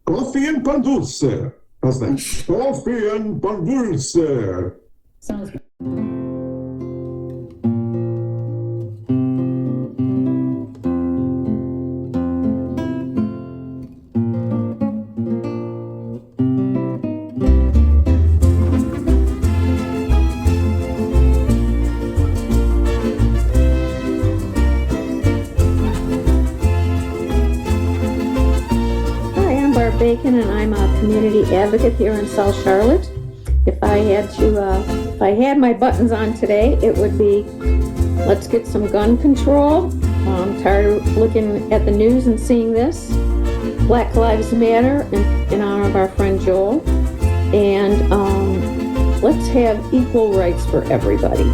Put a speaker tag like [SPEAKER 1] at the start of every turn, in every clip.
[SPEAKER 1] Coffee and Pan Dulce. How's that? Coffee and Pan Dulce.
[SPEAKER 2] Sounds good.
[SPEAKER 3] Barb Bacon, and I'm a community advocate here in South Charlotte. If I had my buttons on today, it would be, let's get some gun control. I'm tired of looking at the news and seeing this. Black Lives Matter in honor of our friend Joel. And let's have equal rights for everybody.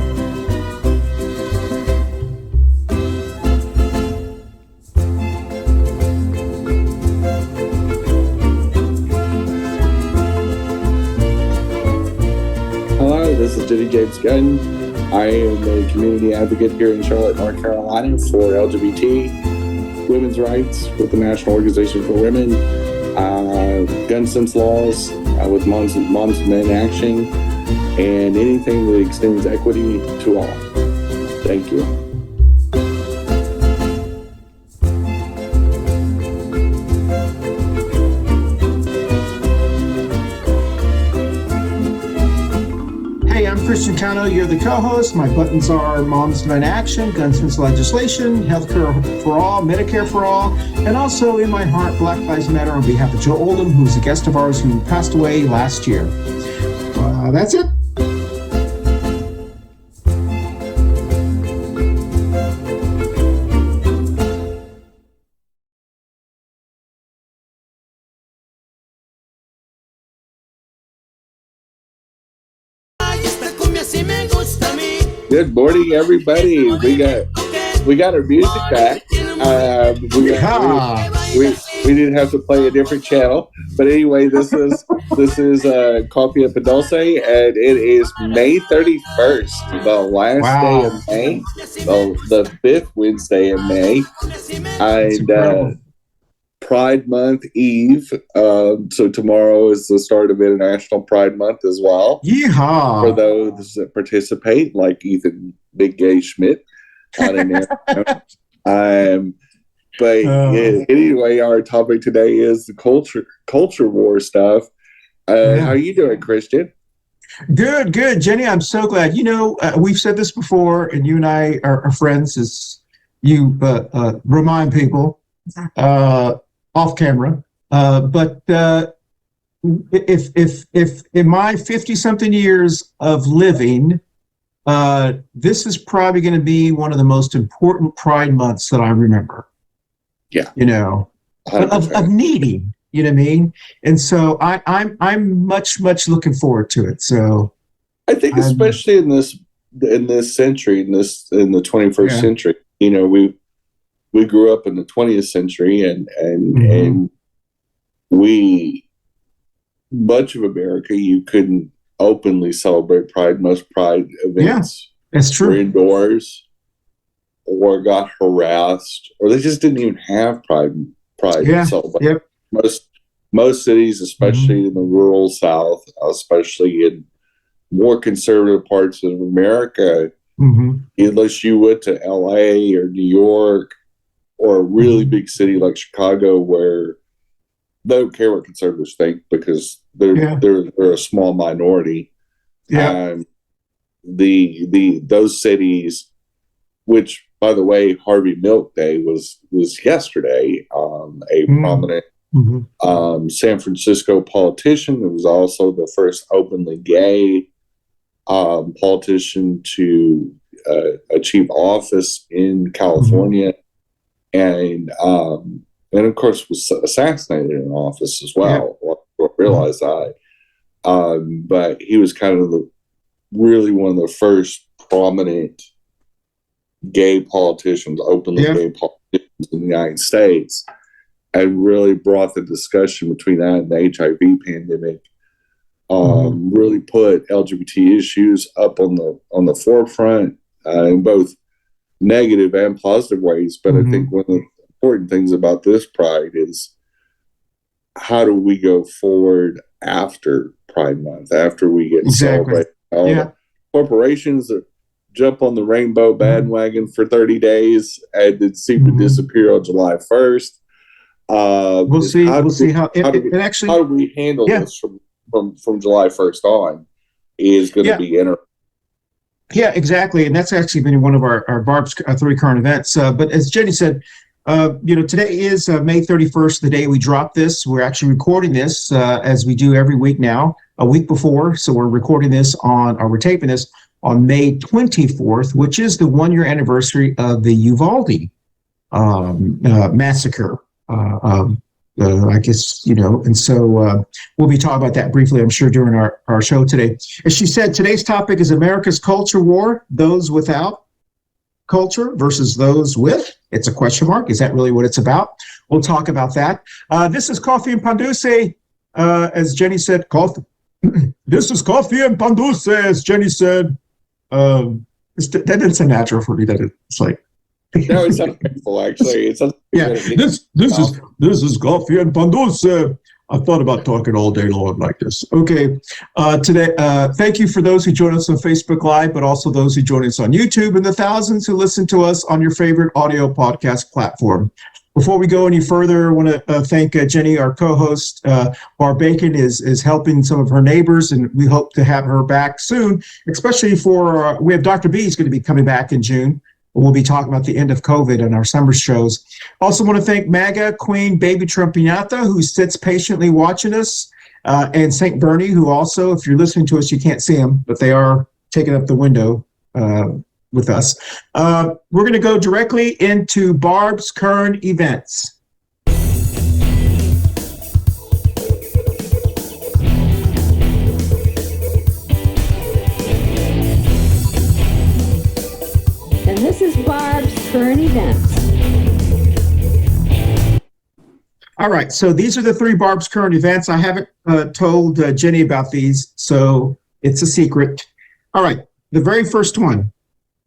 [SPEAKER 4] This is Jenny James Gunn. I am a community advocate here in Charlotte, North Carolina for LGBT women's rights with the National Organization for Women, gun sense laws with Moms and Men Action, and anything that extends equity to all. Thank you.
[SPEAKER 5] I'm Christian Cano, you're the co-host. My buttons are Moms Men Action, Gun Sense Legislation, Healthcare for All, Medicare for All, and also in my heart, Black Lives Matter on behalf of Joe Oldham, who's a guest of ours who passed away last year. That's it.
[SPEAKER 4] Good morning, everybody. We got our music back. We didn't have to play a different channel, but anyway, this is Coffee Pan Dulce, and it is May 31st, the last day of May, the fifth Wednesday in May, and Pride Month Eve. So tomorrow is the start of International Pride Month as well.
[SPEAKER 5] Yeehaw!
[SPEAKER 4] For those that participate, like Ethan Big Gay Schmidt. Anyway, our topic today is the culture war stuff. How are you doing, Christian?
[SPEAKER 5] Good. Jenny, I'm so glad. We've said this before, and you and I are friends, as you remind people off camera. But if in my 50-something years of living, this is probably going to be one of the most important Pride months that I remember.
[SPEAKER 4] Yeah.
[SPEAKER 5] Of needing, you know what I mean? And so I'm much looking forward to it. So
[SPEAKER 4] I think especially in this century, in the 21st century, we grew up in the 20th century, and much of America, you couldn't openly celebrate Pride. Most Pride events
[SPEAKER 5] that's true.
[SPEAKER 4] Were indoors, or got harassed, or they just didn't even have Pride to celebrate.
[SPEAKER 5] Yep.
[SPEAKER 4] Most cities, especially in the rural South, especially in more conservative parts of America, unless you went to LA or New York or a really big city like Chicago, where they don't care what conservatives think because they're a small minority. Yeah. Those cities, which, by the way, Harvey Milk Day was yesterday. A prominent San Francisco politician who was also the first openly gay politician to achieve office in California, and of course was assassinated in office as well. I realized that, but he was kind of really one of the first prominent gay politicians, openly gay politicians in the United States, and really brought the discussion between that and the HIV pandemic. Really put LGBT issues up on the forefront in both negative and positive ways. But I think one of the important things about this Pride is how do we go forward after Pride Month, after we get
[SPEAKER 5] Exactly.
[SPEAKER 4] celebrated? Corporations that jump on the rainbow bandwagon for 30 days and then seem to disappear on July 1st.
[SPEAKER 5] We'll see how
[SPEAKER 4] do we handle this from July 1st on is going to be interesting.
[SPEAKER 5] Yeah, exactly. And that's actually been one of our Barb's 3 current events. But as Jenny said, today is May 31st, the day we drop this. We're actually recording this as we do every week now, a week before. So we're recording this we're taping this on May 24th, which is the 1-year anniversary of the Uvalde massacre. I guess, and so we'll be talking about that briefly, I'm sure, during our show today. As she said, today's topic is America's culture war, those without culture versus those with. It's a question mark. Is that really what it's about? We'll talk about that. This is Coffee and Pan Dulce, as Jenny said. This is Coffee and Pan Dulce, as Jenny said. That didn't sound natural for me. It's like.
[SPEAKER 4] No, it sounds beautiful, actually.
[SPEAKER 5] This is Coffee and Pan Dulce. I thought about talking all day long like this. Okay, today, thank you for those who join us on Facebook Live, but also those who join us on YouTube and the thousands who listen to us on your favorite audio podcast platform. Before we go any further, I want to thank Jenny, our co-host. Barb Bacon is helping some of her neighbors, and we hope to have her back soon, especially we have Dr. B is going to be coming back in June. We'll be talking about the end of COVID in our summer shows. Also want to thank MAGA Queen Baby Trump Pinata, who sits patiently watching us, and St. Bernie, who also, if you're listening to us, you can't see them, but they are taking up the window with us. We're going to go directly into Barb's current events.
[SPEAKER 3] And this is Barb's current events.
[SPEAKER 5] All right, so these are the 3 Barb's current events. I haven't told Jenny about these, so it's a secret. All right, the very first one.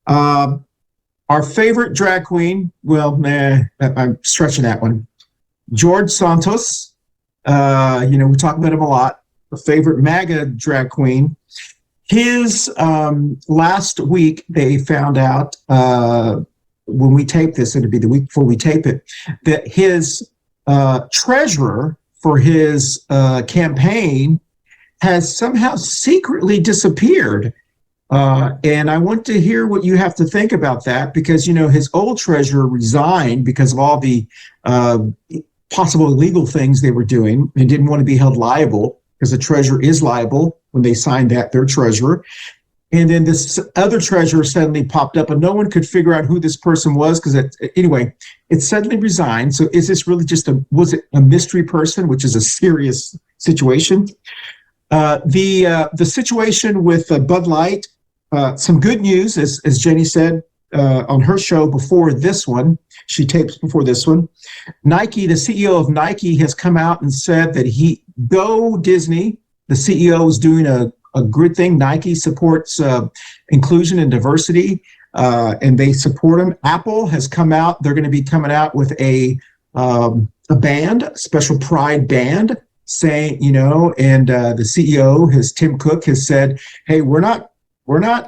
[SPEAKER 5] Our favorite drag queen, I'm stretching that one. George Santos, we talk about him a lot. The favorite MAGA drag queen. His last week, they found out when we tape this, it'll be the week before we tape it, that his treasurer for his campaign has somehow secretly disappeared. And I want to hear what you have to think about that, because, his old treasurer resigned because of all the possible illegal things they were doing and didn't want to be held liable, because the treasurer is liable when they signed that, their treasurer. And then this other treasurer suddenly popped up, and no one could figure out who this person was, because it suddenly resigned. So is this really was it a mystery person, which is a serious situation? The situation with Bud Light, some good news, as Jenny said on her show before this one, she tapes before this one. Nike, the CEO of Nike, has come out and said that Go Disney, the CEO is doing a good thing. Nike supports inclusion and diversity, and they support them. Apple has come out. They're going to be coming out with a band, a special pride band, saying, and the CEO, Tim Cook, has said, hey, we're not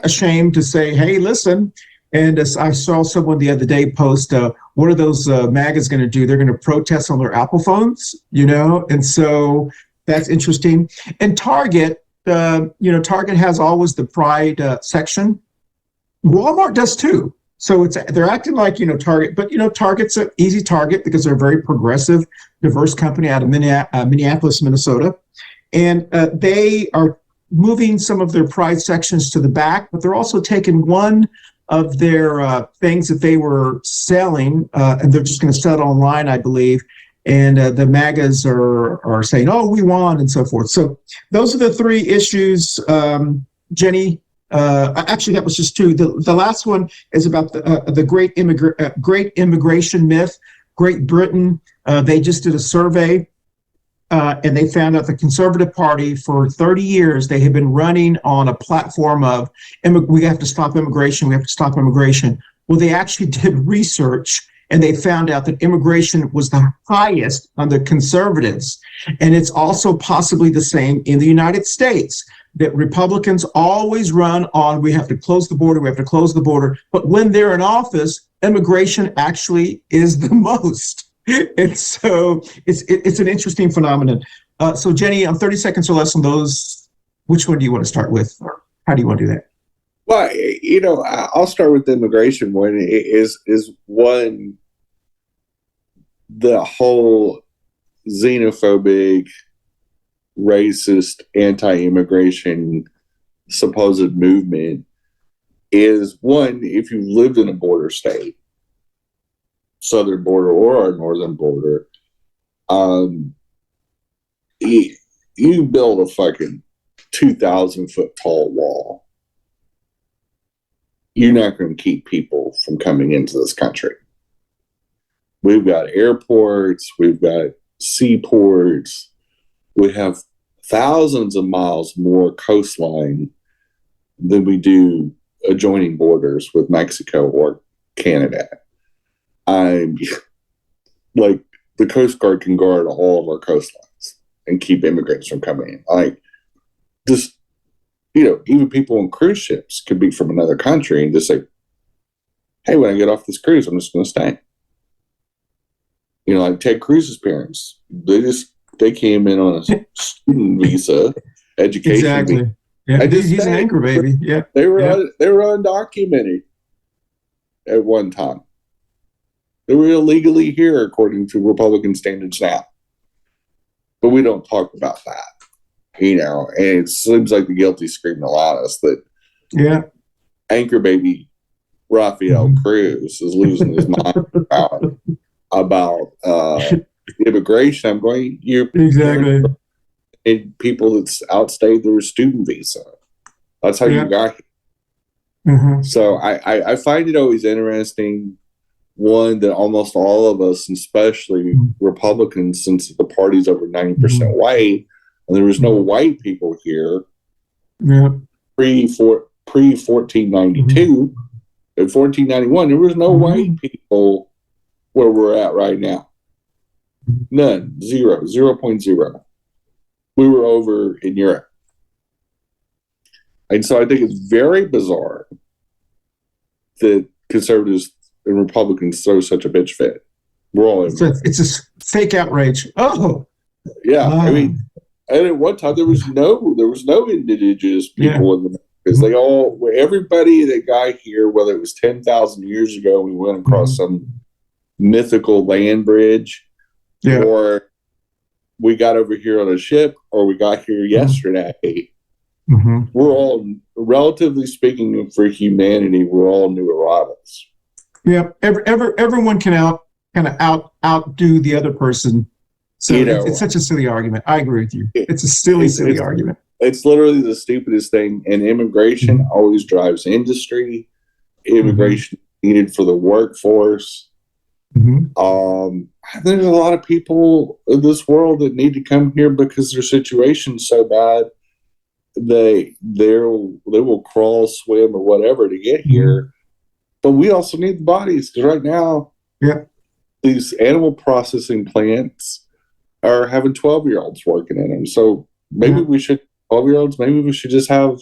[SPEAKER 5] ashamed to say, hey, listen. And as I saw someone the other day post, what are those MAGAs going to do? They're going to protest on their Apple phones, and so that's interesting. And Target, Target has always the pride section. Walmart does too. So they're acting like, Target, but, Target's an easy target because they're a very progressive, diverse company out of Minneapolis, Minnesota. And they are moving some of their pride sections to the back, but they're also taking one of their things that they were selling, and they're just going to sell it online, I believe. And the MAGAs are saying, oh, we won, and so forth. So those are the 3 issues, Jenny. Actually, that was just 2. The last one is about the great immigration myth. Great Britain, they just did a survey, and they found out the Conservative Party, for 30 years, they have been running on a platform of, we have to stop immigration, we have to stop immigration. Well, they actually did research, and they found out that immigration was the highest under conservatives. And it's also possibly the same in the United States, that Republicans always run on, we have to close the border, we have to close the border. But when they're in office, immigration actually is the most. And so it's an interesting phenomenon. So Jenny, 30 seconds or less on those. Which one do you want to start with? Or how do you want to do that?
[SPEAKER 4] Well, I'll start with the immigration one. Is one, the whole xenophobic, racist, anti-immigration supposed movement is one, if you lived in a border state, southern border or our northern border, you build a fucking 2,000 foot tall wall, you're not going to keep people from coming into this country. We've got airports, we've got seaports, we have thousands of miles more coastline than we do adjoining borders with Mexico or Canada. I'm like, the Coast Guard can guard all of our coastlines and keep immigrants from coming in. Like, just, even people on cruise ships could be from another country and just say, hey, when I get off this cruise, I'm just going to stay. Like Ted Cruz's parents, they came in on a student visa, education.
[SPEAKER 5] Exactly.
[SPEAKER 4] Visa.
[SPEAKER 5] Yeah, he's an anchor baby. Yeah,
[SPEAKER 4] they were undocumented at one time. They were illegally here according to Republican standards now, but we don't talk about that. And it seems like the guilty screaming loudest that anchor baby Rafael Cruz is losing his mind about immigration. I'm going,
[SPEAKER 5] exactly.
[SPEAKER 4] And people that's outstayed their student visa. That's how you got here.
[SPEAKER 5] Mm-hmm.
[SPEAKER 4] So I find it always interesting, one, that almost all of us, especially Republicans, since the party's over 90% white, and there was no white people here pre 1492. In 1491, there was no white people where we're at right now. None. 0.0. We were over in Europe. And so I think it's very bizarre that conservatives and Republicans throw such a bitch fit. We're all in.
[SPEAKER 5] It's a fake outrage. Oh,
[SPEAKER 4] yeah. I mean, and at one time there was no indigenous people in the, because everybody that got here, whether it was 10,000 years ago, we went across some mythical land bridge, or we got over here on a ship, or we got here yesterday. We're all, relatively speaking, for humanity, we're all new arrivals.
[SPEAKER 5] Yeah, everyone can outdo the other person. So it's such a silly argument. I agree with you. It's a silly argument.
[SPEAKER 4] It's literally the stupidest thing. And immigration always drives industry. Immigration needed for the workforce. There's a lot of people in this world that need to come here because their situation's so bad. They will crawl, swim, or whatever to get here. But we also need the bodies, because right now, these animal processing plants are having 12-year-olds working in them. So maybe we should, 12-year-olds, maybe we should just have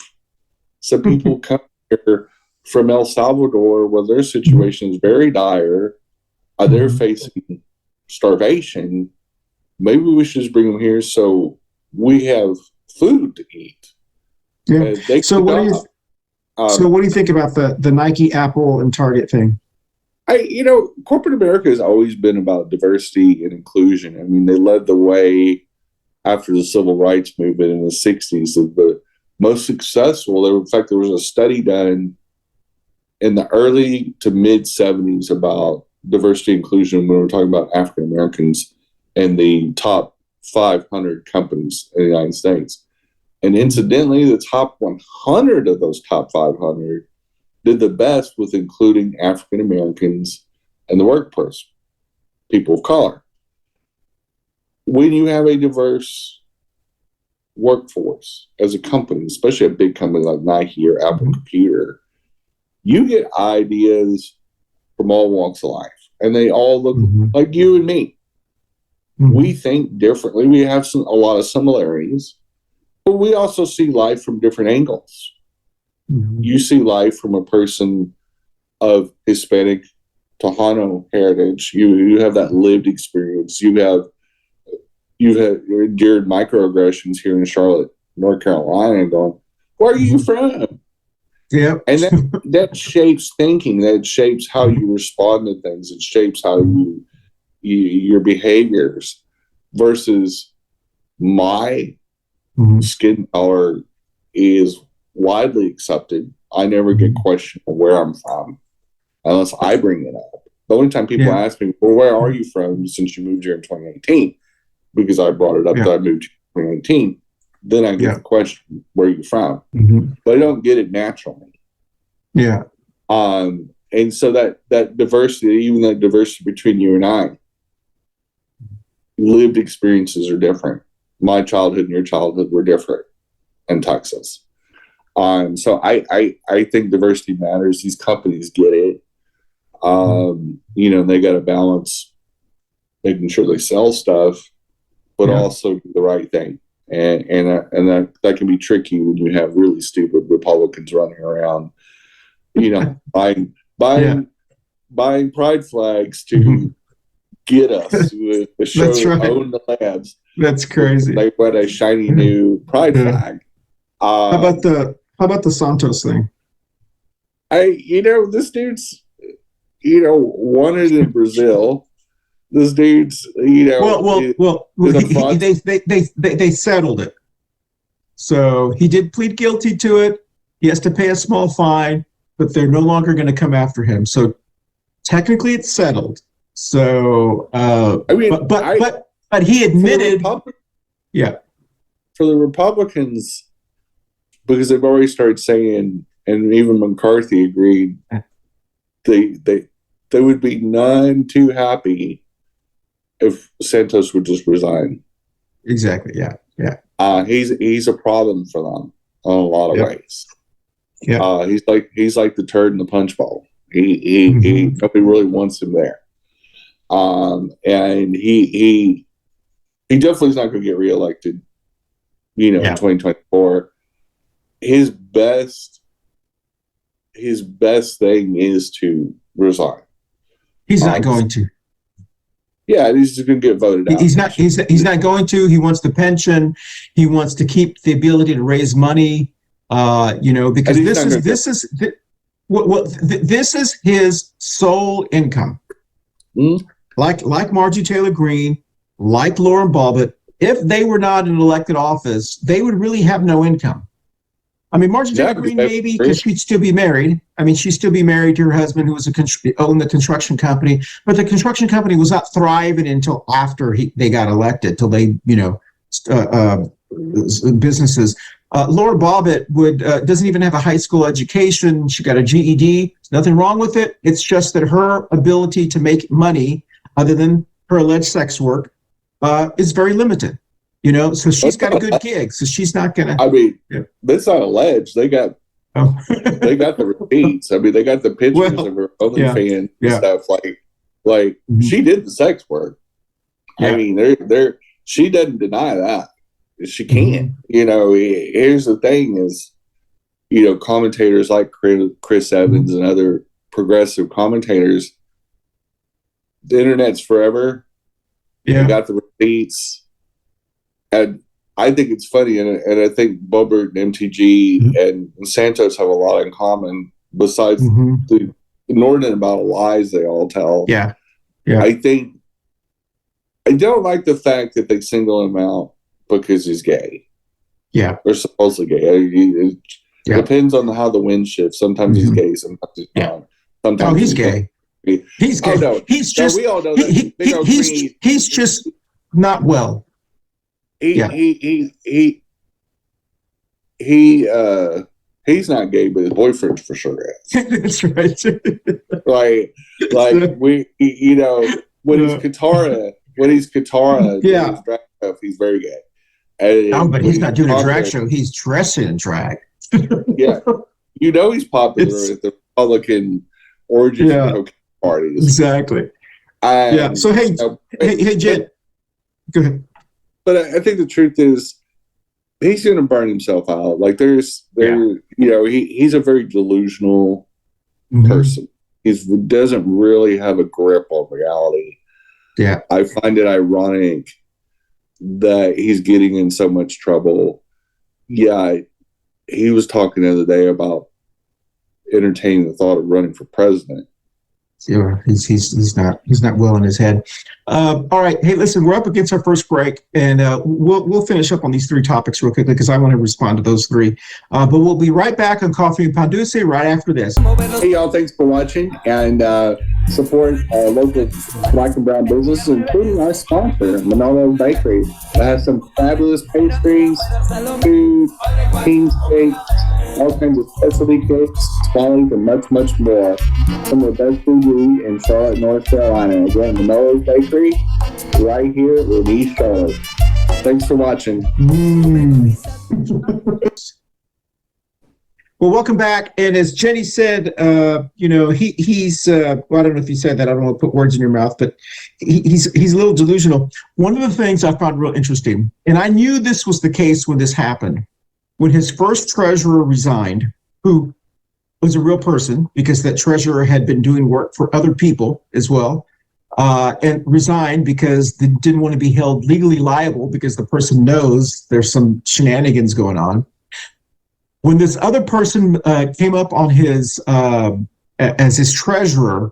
[SPEAKER 4] some people come here from El Salvador, where their situation is very dire. They're facing starvation. Maybe we should just bring them here so we have food to eat.
[SPEAKER 5] Yeah. So what do you think about the Nike, Apple, and Target thing?
[SPEAKER 4] Corporate America has always been about diversity and inclusion. I mean, they led the way after the civil rights movement in the 60s of the most successful. In fact, there was a study done in the early to mid 70s about diversity and inclusion when we were talking about African Americans and the top 500 companies in the United States. And incidentally, the top 100 of those top 500 did the best with including African Americans in the workforce, people of color. When you have a diverse workforce as a company, especially a big company like Nike or Apple Computer, you get ideas from all walks of life. and they all look like you and me. We think differently. We have a lot of similarities, but we also see life from different angles. You see life from a person of Hispanic Tejano heritage. You have that lived experience. You've had endured microaggressions here in Charlotte, North Carolina, and going, where are you from?
[SPEAKER 5] Yeah.
[SPEAKER 4] And that shapes thinking. That shapes how you respond to things. It shapes how your behaviors versus my skin color is widely accepted. I never get questioned on where I'm from unless I bring it up. The only time people ask me, well, where are you from since you moved here in 2018? Because I brought it up that I moved here in 2018. Then I get the question, where are you from? But I don't get it naturally.
[SPEAKER 5] Yeah.
[SPEAKER 4] And so that diversity, even that diversity between you and I, lived experiences are different. My childhood and your childhood were different in Texas. So I think diversity matters. These companies get it. They got to balance making sure they sell stuff, but also do the right thing. And that can be tricky when you have really stupid Republicans running around, buying pride flags to get us with the show Own the Labs. That's crazy. They put a shiny new pride flag.
[SPEAKER 5] How about the Santos thing?
[SPEAKER 4] This dude's, wanted in Brazil. This dude's, they
[SPEAKER 5] settled it. So he did plead guilty to it. He has to pay a small fine, but they're no longer going to come after him. So technically, it's settled. So, but he admitted,
[SPEAKER 4] for the Republicans, because they've already started saying, and even McCarthy agreed, they would be none too happy if Santos would just resign.
[SPEAKER 5] Exactly. Yeah.
[SPEAKER 4] He's a problem for them in a lot of ways. Yeah. He's like the turd in the punch bowl. Nobody really wants him there. And he definitely is not going to get reelected. In 2024. His best thing is to resign.
[SPEAKER 5] He's not going to.
[SPEAKER 4] Yeah, he's just going to get voted out.
[SPEAKER 5] He's not going to. He wants the pension. He wants to keep the ability to raise money. Because this is his sole income. Like Marjorie Taylor Greene, like Lauren Bobbitt. If they were not in elected office, they would really have no income. I mean, Marjorie Taylor Greene maybe, because she'd still be married. I mean, she'd still be married to her husband, who was owned the construction company. But the construction company was not thriving until after they got elected, till they, businesses. Laura Bobbitt doesn't even have a high school education. She got a GED. There's nothing wrong with it. It's just that her ability to make money, other than her alleged sex work, is very limited. So she's got a good gig. So she's not gonna.
[SPEAKER 4] I mean, that's not alleged. They got the receipts. I mean, they got the pictures of her OnlyFans and stuff. Like she did the sex work. I mean, she doesn't deny that. She can't. Here's the thing: is commentators like Chris Evans and other progressive commentators. The internet's forever. They got the receipts. And I think it's funny, and I think Boebert and MTG and Santos have a lot in common, besides the inordinate amount of lies they all tell.
[SPEAKER 5] Yeah.
[SPEAKER 4] I don't like the fact that they single him out because he's gay.
[SPEAKER 5] Yeah.
[SPEAKER 4] Or supposedly gay. It depends on how the wind shifts. Sometimes he's gay, sometimes he's not. Sometimes
[SPEAKER 5] he's gay. He's gay.
[SPEAKER 4] Oh, no.
[SPEAKER 5] He's just.
[SPEAKER 4] We all know that.
[SPEAKER 5] He's just not well.
[SPEAKER 4] He's not gay, but his boyfriend for sure is.
[SPEAKER 5] That's right.
[SPEAKER 4] when he's Katara, his drag stuff, he's very gay.
[SPEAKER 5] But he's not doing a drag show. He's dressing in drag.
[SPEAKER 4] Yeah, he's popular at the Republican origin parties.
[SPEAKER 5] Exactly. Yeah. So hey, Jen, go ahead.
[SPEAKER 4] But I think the truth is, he's going to burn himself out. Like he's a very delusional person. He doesn't really have a grip on reality.
[SPEAKER 5] Yeah.
[SPEAKER 4] I find it ironic that he's getting in so much trouble. Yeah. He was talking the other day about entertaining the thought of running for president.
[SPEAKER 5] Yeah, he's not well in his head. All right, hey, listen, we're up against our first break, and we'll finish up on these three topics real quickly because I want to respond to those three. But we'll be right back on Coffee Pan Dulce right after this.
[SPEAKER 4] Hey, y'all, thanks for watching, and support local Black and brown businesses, including our sponsor, Manolo Bakery. That has some fabulous pastries, food, king steaks, all kinds of specialty cakes, swallows, and much, much more. Some of the best food you eat in Charlotte, North Carolina. Again, Manolo's Bakery, right here in East Charlotte. Thanks for watching.
[SPEAKER 5] Well, welcome back. And as Jenny said, he's well, I don't know if you said that. I don't want to put words in your mouth, but he's a little delusional. One of the things I found real interesting, and I knew this was the case when this happened, when his first treasurer resigned, who was a real person because that treasurer had been doing work for other people as well, and resigned because they didn't want to be held legally liable because the person knows there's some shenanigans going on. When this other person came up on his as his treasurer,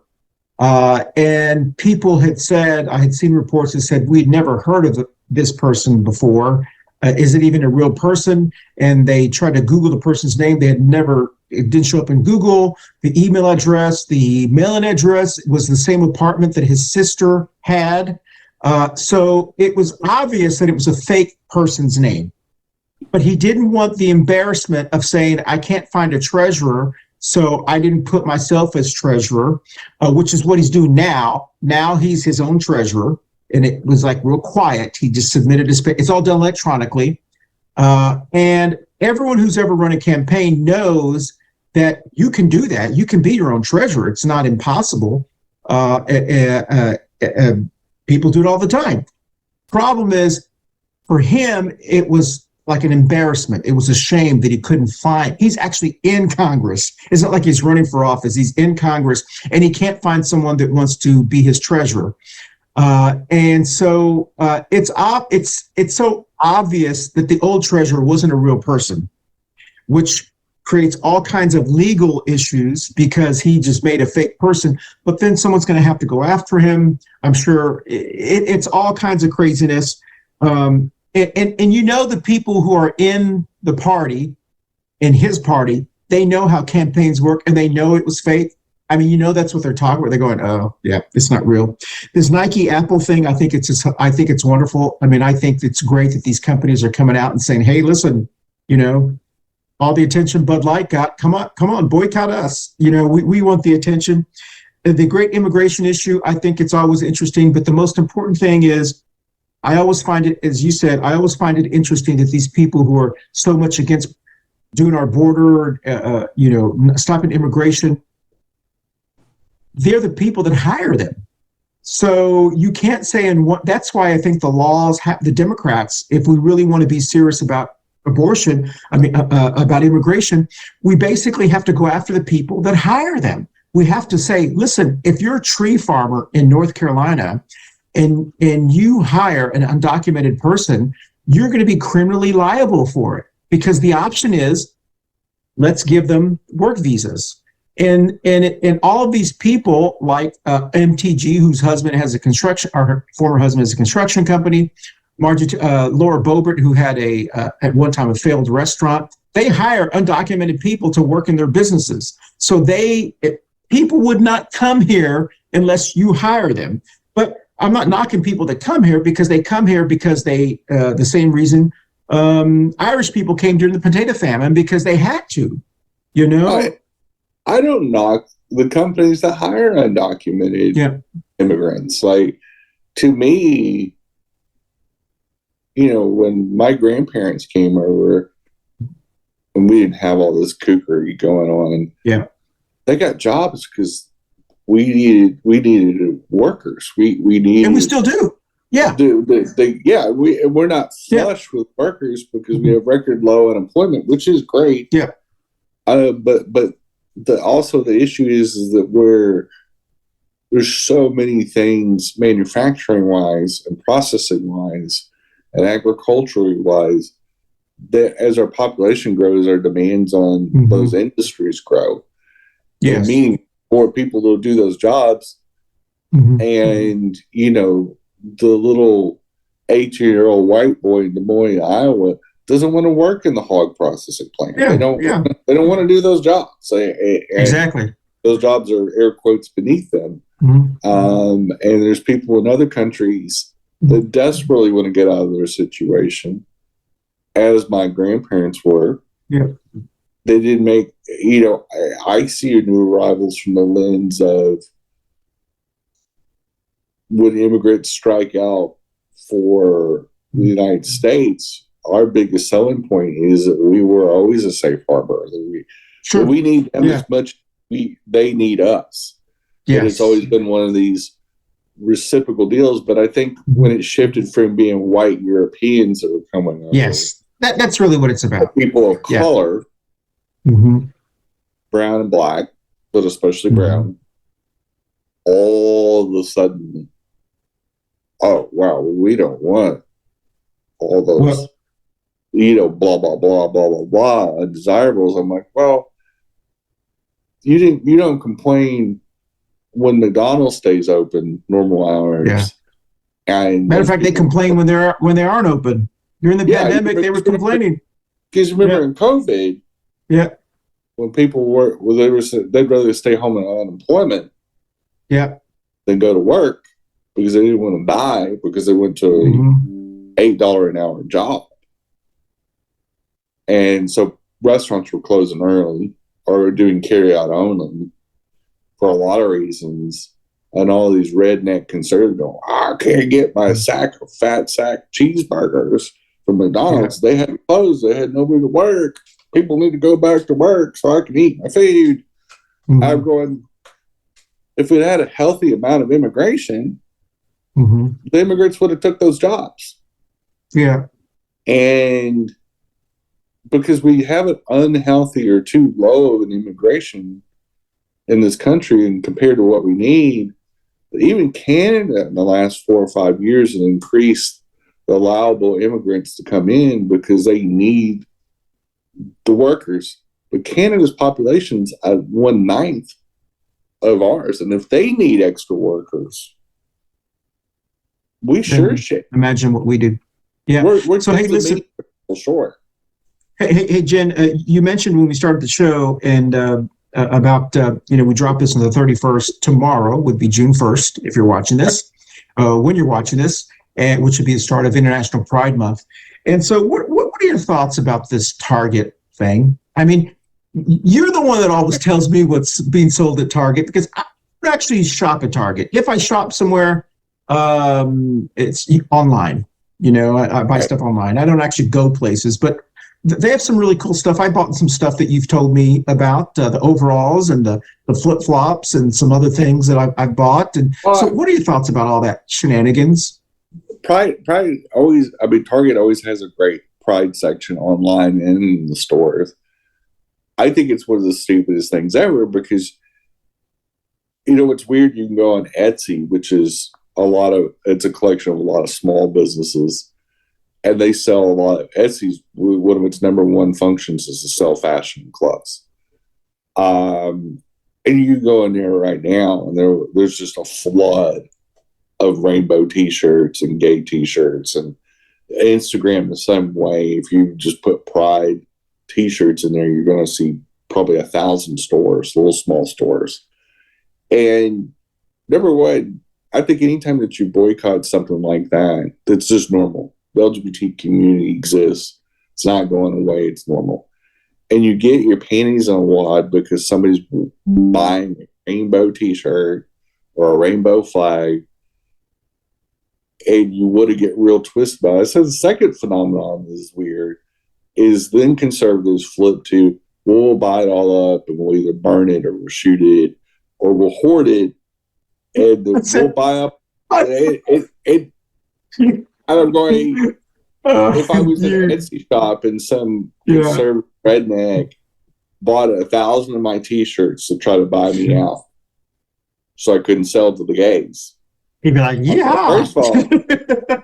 [SPEAKER 5] and people had said, I had seen reports that said we'd never heard of this person before. Is it even a real person? And they tried to Google the person's name. It didn't show up in Google. The email address, the mailing address was the same apartment that his sister had. So it was obvious that it was a fake person's name. But he didn't want the embarrassment of saying, I can't find a treasurer, so I didn't put myself as treasurer, which is what he's doing now. Now he's his own treasurer. And it was like real quiet. He just submitted his, it's all done electronically. And everyone who's ever run a campaign knows that you can do that. You can be your own treasurer. It's not impossible. People do it all the time. Problem is, for him, it was like an embarrassment. It was a shame that he couldn't find. He's actually in Congress. It's not like he's running for office. He's in Congress, and he can't find someone that wants to be his treasurer. And so it's so obvious that the old treasurer wasn't a real person, which creates all kinds of legal issues because he just made a fake person. But then someone's going to have to go after him. I'm sure it's all kinds of craziness. And the people who are in the party, in his party, they know how campaigns work and they know it was fake. I mean, that's what they're talking about. They're going, oh, yeah, it's not real. This Nike Apple thing, I think it's wonderful. I mean, I think it's great that these companies are coming out and saying, hey, listen, all the attention Bud Light got, come on, boycott us. We want the attention. The great immigration issue, I think it's always interesting. But the most important thing is, I always find it, as you said, I always find it interesting that these people who are so much against doing our border, stopping immigration, they're the people that hire them. So you can't say, that's why I think the laws have the Democrats, if we really want to be serious about abortion, about immigration, we basically have to go after the people that hire them. We have to say, listen, if you're a tree farmer in North Carolina and you hire an undocumented person, you're going to be criminally liable for it because the option is, let's give them work visas. And all of these people like MTG, whose husband has a construction, or her former husband has a construction company, Laura Boebert, who had at one time a failed restaurant, they hire undocumented people to work in their businesses. So people would not come here unless you hire them. But I'm not knocking people that come here because they come here because they, the same reason Irish people came during the potato famine because they had to,
[SPEAKER 4] I don't knock the companies that hire undocumented immigrants. Like, to me, when my grandparents came over and we didn't have all this kookery going on, they got jobs because we needed workers. We needed,
[SPEAKER 5] and we still do. Yeah.
[SPEAKER 4] We're not flush with workers because we have record low unemployment, which is great.
[SPEAKER 5] Yeah.
[SPEAKER 4] But also the issue is that there's so many things manufacturing wise and processing wise and agriculturally wise that as our population grows, our demands on those industries grow.
[SPEAKER 5] Yes.
[SPEAKER 4] Meaning more people to do those jobs. And, the little 18-year-old white boy in Des Moines, Iowa, doesn't want to work in the hog processing plant.
[SPEAKER 5] Yeah,
[SPEAKER 4] they don't want to do those jobs.
[SPEAKER 5] Exactly.
[SPEAKER 4] Those jobs are air quotes beneath them. And there's people in other countries that desperately want to get out of their situation, as my grandparents were.
[SPEAKER 5] Yeah.
[SPEAKER 4] They didn't make, I see new arrivals from the lens of when immigrants strike out for the United States, our biggest selling point is that we were always a safe harbor. That we need them as much they need us. Yes. It's always been one of these reciprocal deals. But I think when it shifted from being white Europeans that were coming over,
[SPEAKER 5] yes, that's really what it's about.
[SPEAKER 4] People of color, brown and black, but especially brown, all of a sudden, oh wow, we don't want all those, blah blah blah blah blah blah undesirables. I'm like, well, you don't complain when McDonald's stays open normal hours.
[SPEAKER 5] Yeah.
[SPEAKER 4] And
[SPEAKER 5] matter of fact, they complain when they aren't open. During the pandemic, they were complaining.
[SPEAKER 4] Because remember in COVID, when people were, they'd rather stay home on unemployment, than go to work because they didn't want to die because they went to a $8 an hour job. And so restaurants were closing early or doing carry out only for a lot of reasons. And all these redneck conservatives go, I can't get my fat sack cheeseburgers from McDonald's. They had to close. They had nobody to work. People need to go back to work so I can eat my food. I'm going, if we had a healthy amount of immigration, the immigrants would have took those jobs. Yeah. And because we have an unhealthy or too low of an immigration in this country and compared to what we need, even Canada in the last 4 or 5 years has increased the allowable immigrants to come in because they need the workers. But Canada's population is 1/9 of ours. And if they need extra workers, we sure should.
[SPEAKER 5] Imagine what we do. Yeah.
[SPEAKER 4] We're
[SPEAKER 5] so, hey, listen.
[SPEAKER 4] Sure.
[SPEAKER 5] Hey, Jen, you mentioned when we started the show and about, we drop this on the 31st. Tomorrow would be June 1st, if you're watching this, when you're watching this, and which would be the start of International Pride Month. And so what are your thoughts about this Target thing? I mean, you're the one that always tells me what's being sold at Target because I don't actually shop at Target. If I shop somewhere, it's online. I buy stuff online. I don't actually go places, but they have some really cool stuff. I bought some stuff that you've told me about, the overalls and the flip-flops and some other things that I've bought. And so what are your thoughts about all that shenanigans?
[SPEAKER 4] Pride always, Target always has a great Pride section online and in the stores. I think it's one of the stupidest things ever because, it's weird. You can go on Etsy, which is it's a collection of a lot of small businesses. And they sell a lot of Etsy's. One of its number one functions is to sell fashion clothes. And you can go in there right now, and there's just a flood of rainbow T-shirts and gay T-shirts, and Instagram the same way. If you just put Pride T-shirts in there, you're going to see probably 1,000 stores, little small stores. And number one, I think anytime that you boycott something like that, that's just normal. The LGBT community exists. It's not going away. It's normal. And you get your panties on a wad because somebody's buying a rainbow T-shirt or a rainbow flag, and you want to get real twisted about it. So the second phenomenon that is weird is then conservatives flip to, we'll buy it all up and we'll either burn it or we'll shoot it or we'll hoard it and we'll buy up. I'm going. If I was in an Etsy shop and some conservative redneck bought 1,000 of my T-shirts to try to buy me out, so I couldn't sell to the gays.
[SPEAKER 5] He'd be like, yeah.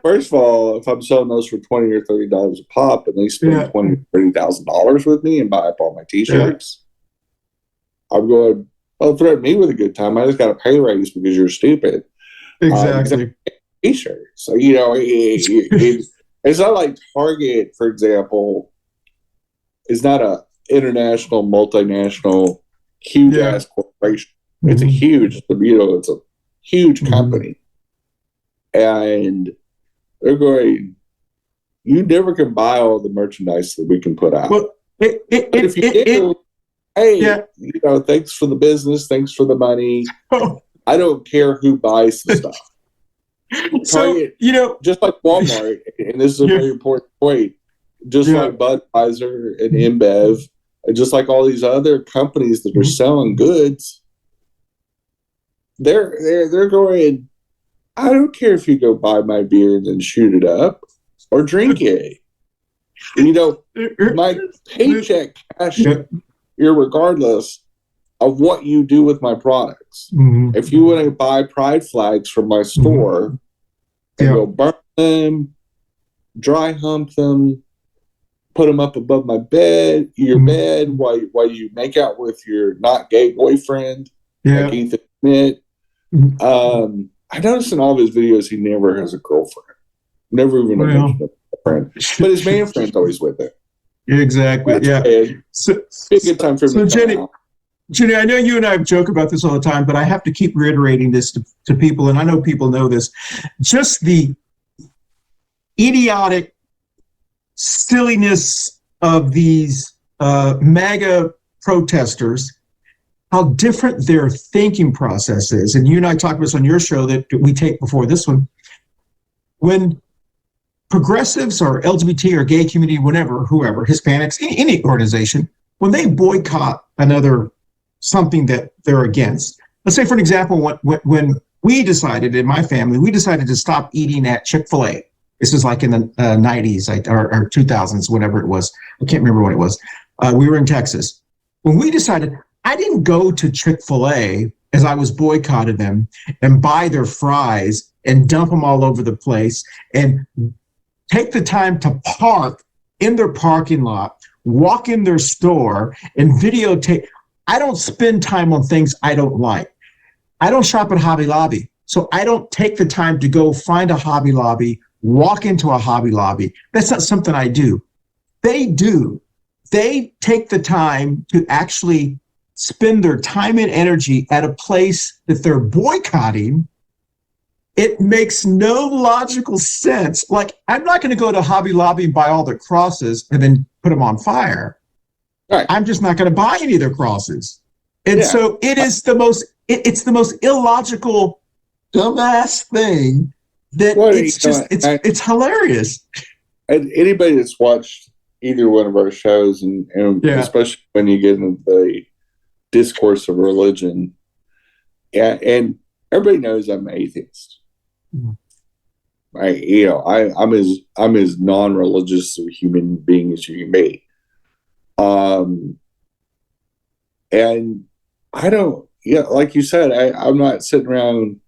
[SPEAKER 4] First of all, if I'm selling those for $20 or $30 a pop, and they spend $20,000 or $30,000 with me and buy up all my T-shirts, I'm going, oh, threaten me with a good time. I just got a pay raise because you're stupid.
[SPEAKER 5] Exactly.
[SPEAKER 4] T-shirts. So, you know, it's not like Target, for example, is not a international, multinational, huge ass corporation. It's a huge, you know, it's a huge company. And they're going, you never can buy all the merchandise that we can put out.
[SPEAKER 5] Well,
[SPEAKER 4] but if you do, you know, thanks for the business, thanks for the money. I don't care who buys the stuff.
[SPEAKER 5] So,
[SPEAKER 4] Target,
[SPEAKER 5] you know,
[SPEAKER 4] just like Walmart, and this is a very important point, just like Budweiser and InBev, and just like all these other companies that are selling goods, they're going, I don't care if you go buy my beer and then shoot it up or drink it. And, you know, my paycheck cash, irregardless of what you do with my products. If you want to buy pride flags from my store and go burn them, dry hump them, put them up above my bed, your bed, while you make out with your not gay boyfriend, like Ethan Schmidt. I noticed in all of his videos he never has a girlfriend. Never even mentioned a friend. But his man friend's always with him.
[SPEAKER 5] Exactly. So,
[SPEAKER 4] be a good time for me to come out.
[SPEAKER 5] Jenny, I know you and I joke about this all the time, but I have to keep reiterating this to people, and I know people know this. Just the idiotic silliness of these MAGA protesters, how different their thinking process is. And you and I talked about this on your show that we taped before this one. When progressives or LGBT or gay community, whatever, whoever, Hispanics, any organization, when they boycott another something that they're against. Let's say, for an example, when we decided in my family, we decided to stop eating at Chick-fil-A. This was like in the 90s or 2000s, whatever it was. I can't remember what it was. We were in Texas. When we decided, I didn't go to Chick-fil-A as I was boycotting them and buy their fries and dump them all over the place and take the time to park in their parking lot, walk in their store and videotape. I don't spend time on things I don't like. I don't shop at Hobby Lobby. So I don't take the time to go find a Hobby Lobby, walk into a Hobby Lobby. That's not something I do. They do. They take the time to actually spend their time and energy at a place that they're boycotting. It makes no logical sense. Like, I'm not going to go to Hobby Lobby and buy all their crosses and then put them on fire.
[SPEAKER 4] Right.
[SPEAKER 5] I'm just not going to buy any of their crosses. And so it is the most, it's the most illogical, dumbass thing that it's hilarious.
[SPEAKER 4] And anybody that's watched either one of our shows, and especially when you get into the discourse of religion, and everybody knows I'm an atheist. I'm as non-religious a human being as you can be. And I don't, like you said, I'm not sitting around,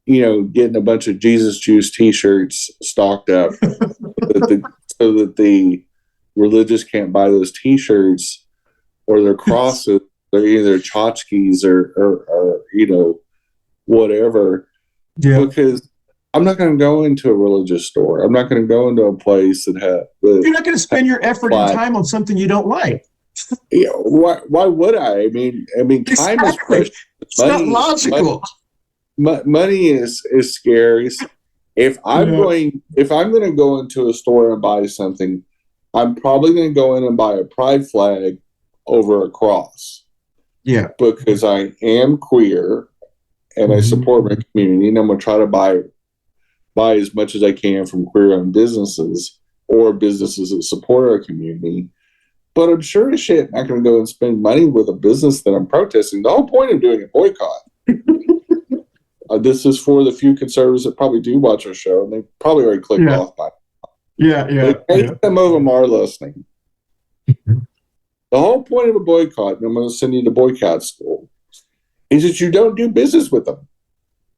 [SPEAKER 4] getting a bunch of Jesus Juice t-shirts stocked up so that the religious can't buy those t-shirts or their crosses, or either tchotchkes or whatever. Yeah. Because I'm not going to go into a religious store. I'm not going to go into a place that has.
[SPEAKER 5] You're not going to spend your effort and time on something you don't like.
[SPEAKER 4] Why would I? I mean, time is precious.
[SPEAKER 5] It's not logical.
[SPEAKER 4] Money is scarce. If I'm going to go into a store and buy something, I'm probably going to go in and buy a pride flag over a cross.
[SPEAKER 5] Yeah,
[SPEAKER 4] because I am queer and I support my community, and I'm going to try to buy as much as I can from queer-owned businesses or businesses that support our community. But I'm sure as shit not going to go and spend money with a business that I'm protesting. The whole point of doing a boycott this is for the few conservatives that probably do watch our show, and they probably already clicked off by
[SPEAKER 5] now.
[SPEAKER 4] But some of them are listening. The whole point of a boycott, and I'm going to send you to boycott school, is that you don't do business with them.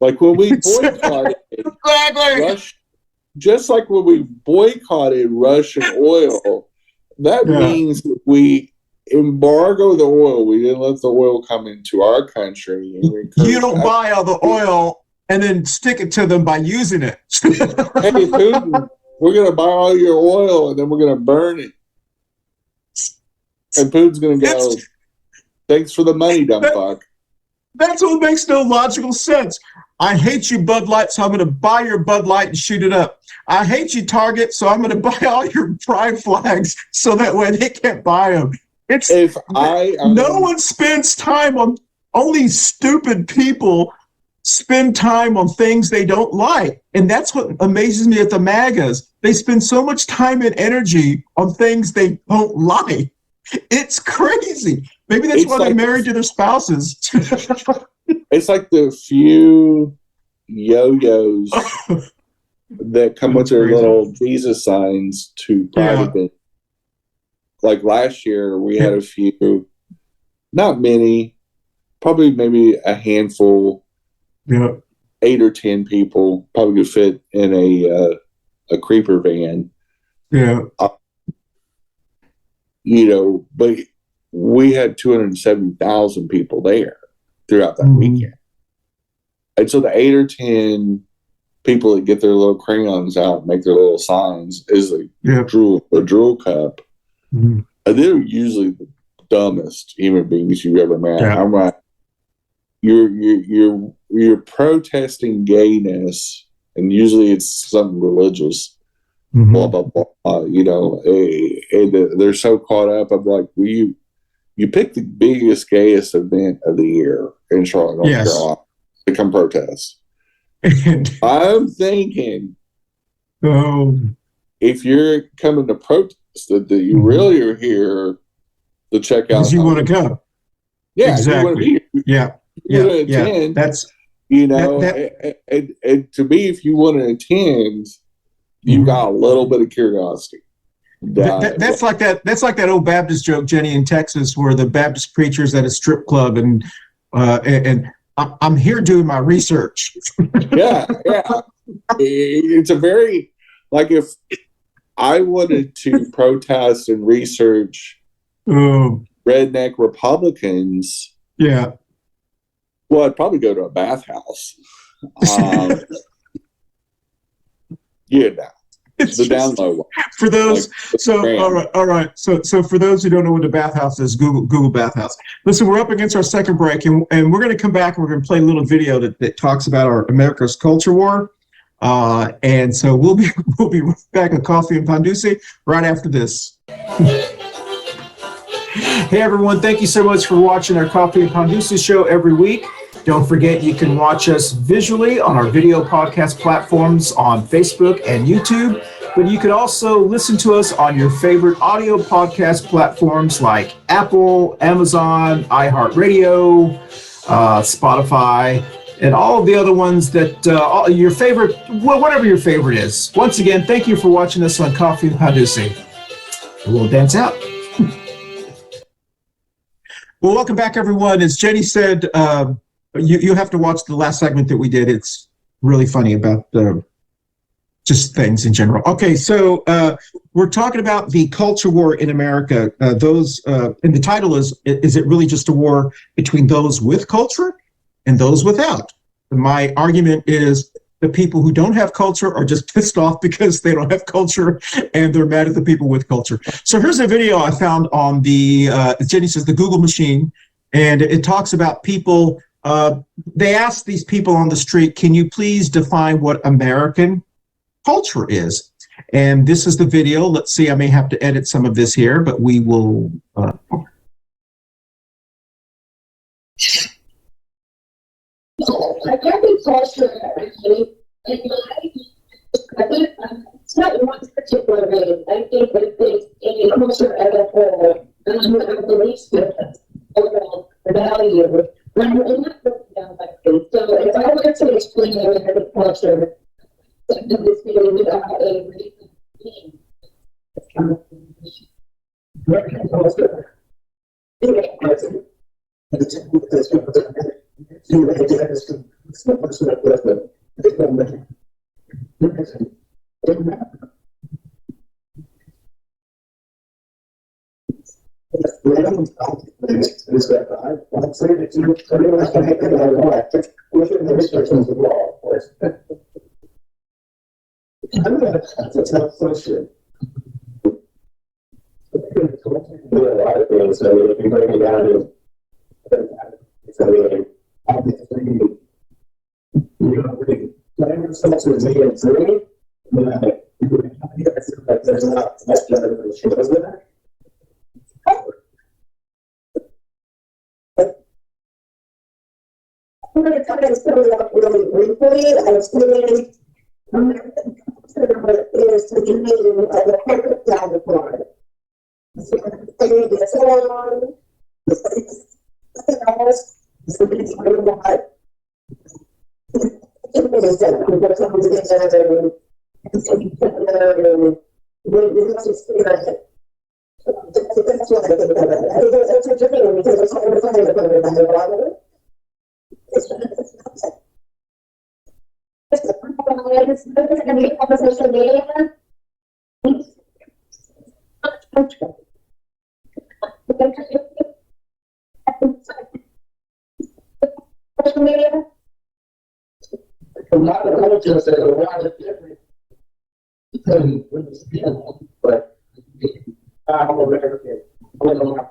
[SPEAKER 4] Like when we boycotted Russia, just like when we boycotted Russian oil, that means that we embargo the oil. We didn't let the oil come into our country.
[SPEAKER 5] You don't buy all the oil and then stick it to them by using it.
[SPEAKER 4] Hey, Putin, we're going to buy all your oil and then we're going to burn it. And Putin's going to go, thanks for the money, dumb fuck.
[SPEAKER 5] That's what makes no logical sense. I hate you, Bud Light, so I'm going to buy your Bud Light and shoot it up. I hate you, Target, so I'm going to buy all your pride flags so that way they can't buy them. No one spends time on, only stupid people spend time on things they don't like. And that's what amazes me at the MAGAs. They spend so much time and energy on things they don't like. It's crazy. Maybe that's why they're married to their spouses.
[SPEAKER 4] It's like the few yo-yos that come with their little Jesus signs to private events. Like last year, we had a few, not many, probably maybe a handful, 8 or 10 people probably could fit in a creeper van. But we had 270,000 people there throughout that weekend. And so the 8 or 10 people that get their little crayons out and make their little signs is a drool cup. And they're usually the dumbest human beings you've ever met. I'm like, you're protesting gayness, and usually it's something religious. Blah blah blah. And they're so caught up. I'm like, you picked the biggest, gayest event of the year in Charlotte, North Carolina, to come protest. I'm thinking, if you're coming to protest, that you really are here to check out.
[SPEAKER 5] Because you want to come.
[SPEAKER 4] Yeah,
[SPEAKER 5] exactly.
[SPEAKER 4] Attend.
[SPEAKER 5] That's
[SPEAKER 4] and to me, if you want to attend, you got a little bit of curiosity.
[SPEAKER 5] That's like that old Baptist joke, Jenny, in Texas, where the Baptist preacher's at a strip club and I'm here doing my research.
[SPEAKER 4] It's a very, like, if I wanted to protest and research redneck Republicans, well, I'd probably go to a bathhouse. The down low one.
[SPEAKER 5] For those, like, all right. So for those who don't know what the bathhouse is, Google bathhouse. Listen, we're up against our second break, and we're going to come back and we're going to play a little video that talks about our America's culture war. And so we'll be back on Coffee and Pan Dulce right after this. Hey everyone, thank you so much for watching our Coffee and Pan Dulce show every week. Don't forget you can watch us visually on our video podcast platforms on Facebook and YouTube, but you can also listen to us on your favorite audio podcast platforms like Apple, Amazon, iHeartRadio, Spotify, and all of the other ones that your favorite, whatever your favorite is. Once again, thank you for watching us on Coffee and Pan Dulce. We'll dance out. Well, welcome back, everyone. As Jenny said, you have to watch the last segment that we did. It's really funny about just things in general. Okay, so we're talking about the culture war in America. And the title is it really just a war between those with culture and those without? My argument is the people who don't have culture are just pissed off because they don't have culture, and they're mad at the people with culture. So here's a video I found on the, Jenny says, the Google machine, and it talks about people. They asked these people on the street, can you please define what American culture is? And this is the video. Let's see, I may have to edit some of this here, but we will.
[SPEAKER 2] American culture, it's not one particular way. I think that it's a culture as a whole, our belief systems, overall value. I'm not looking down like this. So if I were to This feeling about a reconvene.
[SPEAKER 6] That's a tough question. A lot of things. So if you break it down to, so obviously, something to make it through, but there's not much other shows there.
[SPEAKER 2] I'm going to come and fill it up really briefly. I was thinking, is to be meeting the corporate down the floor.
[SPEAKER 6] A lot of cultures that are a lot of different, but I'm American. I don't know.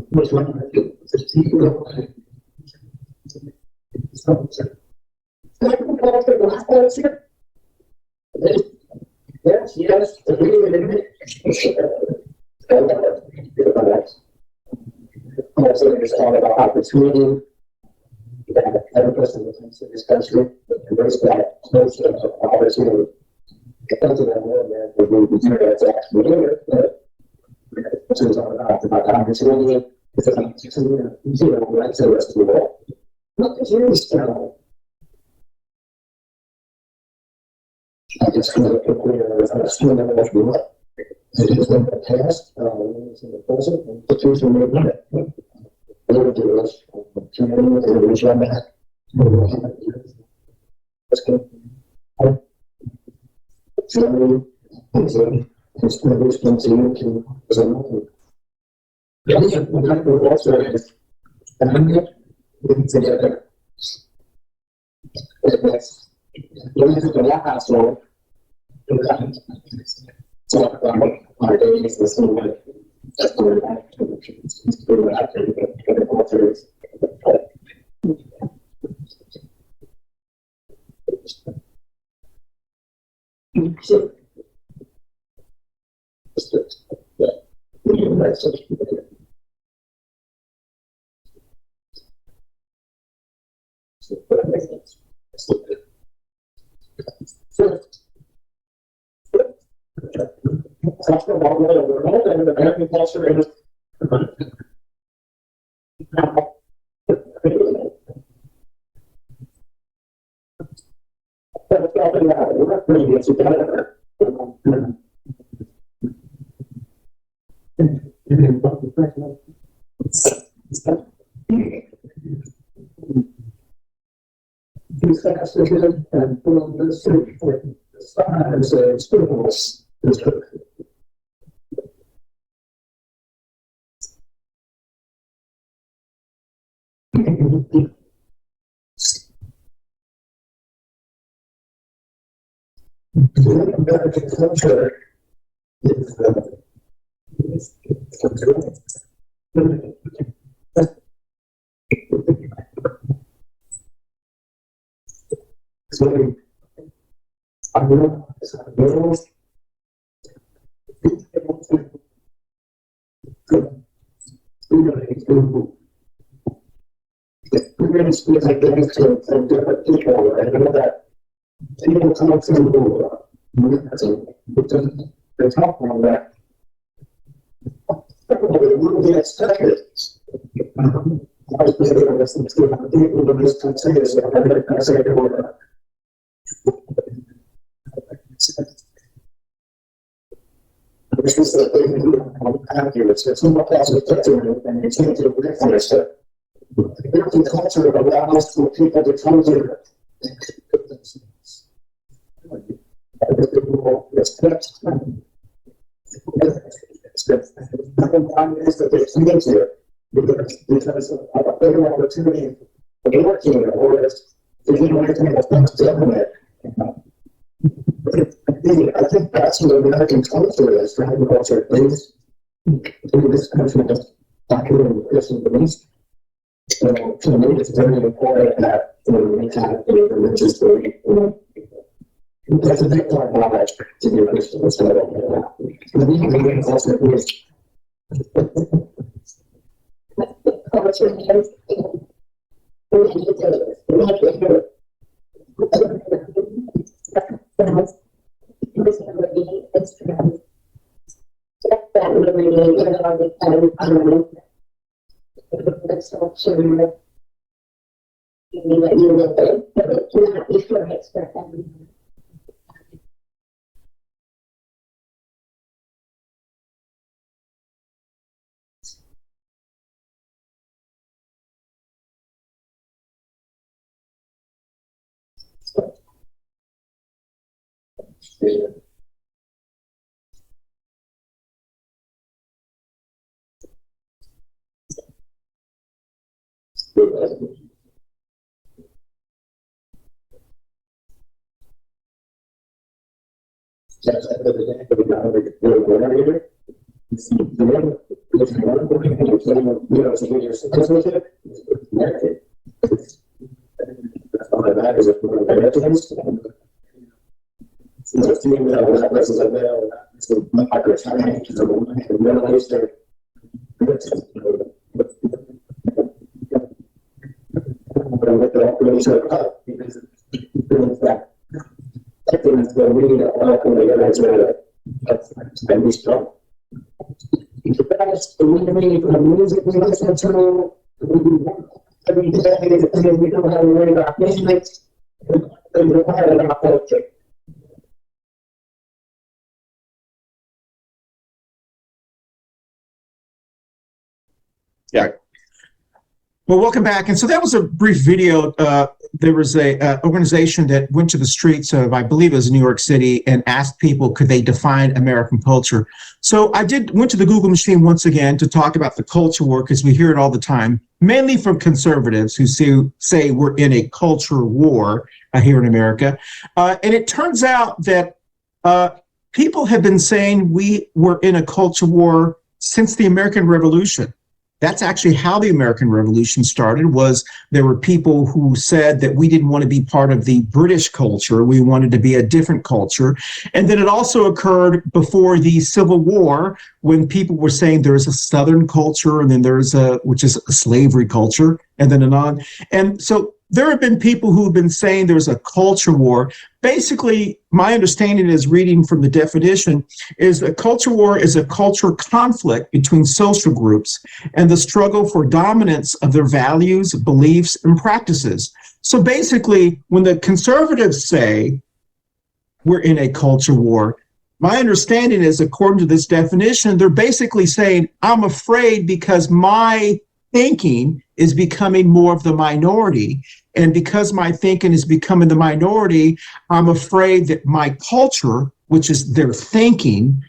[SPEAKER 6] Which one? Yes, yes. Also, there's all about opportunity that every person that comes to this country embrace that notion of opportunity. It comes to that world, man, we that's actually here, but it's all about the opportunity. It's an opportunity, right to the rest of the world. Not the Jewish style. I just feel like we're still never what we want. It is in the past, it's in the present, and the future may be it. We'll do this. We'll reach out back. Let's go. So, it's going to continue to the also is family living together. It's the household. So, our days is so much. That's the way back to the cultures. American culture is American culture is people come to the top on that. They will get started. This is the accurate. It's not possible and it's going to reference it. The culture allows for people to come to because of a better opportunity for working or I think that's what American culture is. For agriculture is in this country, documenting Christian beliefs. So to me, it's very important that we kind of be religious belief. That's a big part of knowledge to be a Christian. So the meaning also is.
[SPEAKER 4] Yeah.
[SPEAKER 5] Well, welcome back. And so that was a brief video. There was a organization that went to the streets of, I believe it was New York City, and asked people, could they define American culture? So I went to the Google machine once again to talk about the culture war, because we hear it all the time, mainly from conservatives who say we're in a culture war here in America. And it turns out that people have been saying we were in a culture war since the American Revolution. That's actually how the American Revolution started. Was there were people who said that we didn't want to be part of the British culture. We wanted to be a different culture. And then it also occurred before the Civil War, when people were saying there's a Southern culture, and then there's which is a slavery culture, and then on. And so there have been people who have been saying there's a culture war. Basically, my understanding is, reading from the definition, is a culture war is a cultural conflict between social groups and the struggle for dominance of their values, beliefs, and practices. So basically, when the conservatives say we're in a culture war, my understanding is, according to this definition, they're basically saying, I'm afraid because my thinking is becoming more of the minority. And because my thinking is becoming the minority, I'm afraid that my culture, which is their thinking,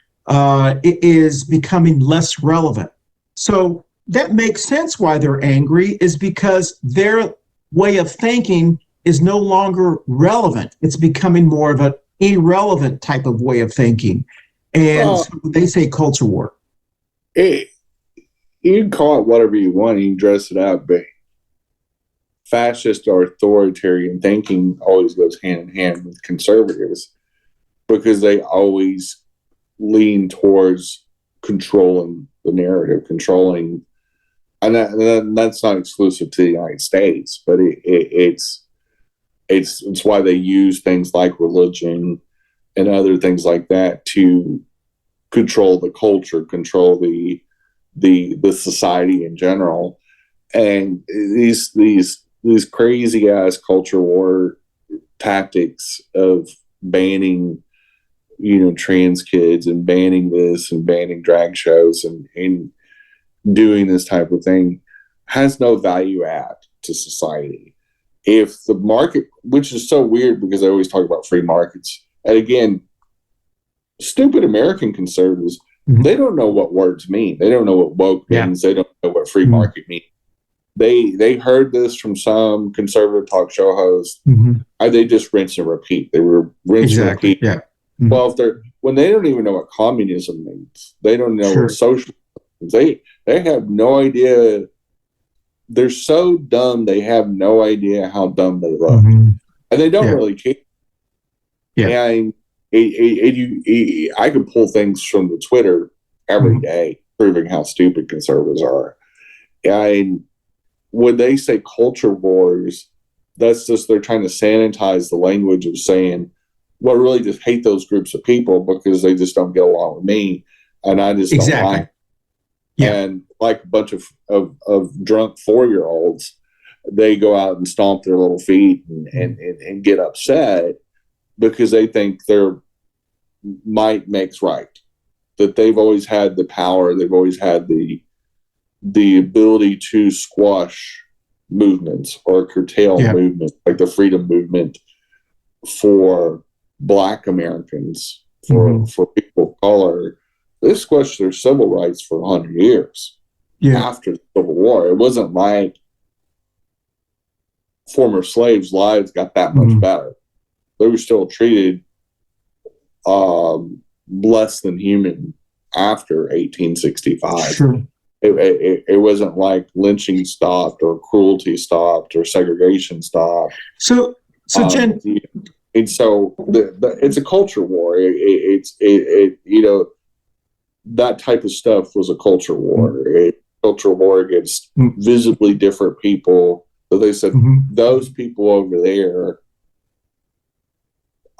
[SPEAKER 5] is becoming less relevant. So that makes sense why they're angry, is because their way of thinking is no longer relevant. It's becoming more of an irrelevant type of way of thinking. And so they say culture war.
[SPEAKER 4] You can call it whatever you want. You can dress it up, but fascist or authoritarian thinking always goes hand in hand with conservatives, because they always lean towards controlling the narrative, and that's not exclusive to the United States, but it's why they use things like religion and other things like that to control the culture, control the society in general. and these crazy ass culture war tactics of banning, trans kids and banning this and banning drag shows and doing this type of thing has no value add to society. If the market, which is so weird because I always talk about free markets, and again, stupid American conservatives, they don't know what words mean. They don't know what woke means. They don't know what free market means. They heard this from some conservative talk show host. They just rinse and repeat. They were rinse and repeat.
[SPEAKER 5] Yeah.
[SPEAKER 4] Well, when they don't even know what communism means, they don't know what socialism means. They have no idea. They're so dumb. They have no idea how dumb they look, and they don't really care. Yeah, and I can pull things from the Twitter every day, proving how stupid conservatives are. And when they say culture wars, that's just they're trying to sanitize the language of saying, well, I really just hate those groups of people because they just don't get along with me, and I just don't like. And like a bunch of drunk 4-year-olds, they go out and stomp their little feet and get upset because they think their might makes right, that they've always had the power, they've always had the ability to squash movements or curtail movements, like the freedom movement for Black Americans, for people of color. They squashed their civil rights for 100 years after the Civil War. It wasn't like former slaves' lives got that much better. They were still treated less than human after 1865.
[SPEAKER 5] Sure.
[SPEAKER 4] It wasn't like lynching stopped or cruelty stopped or segregation stopped.
[SPEAKER 5] So Jen,
[SPEAKER 4] and so it's a culture war. That type of stuff was a culture war. A culture war against visibly different people. So they said, those people over there,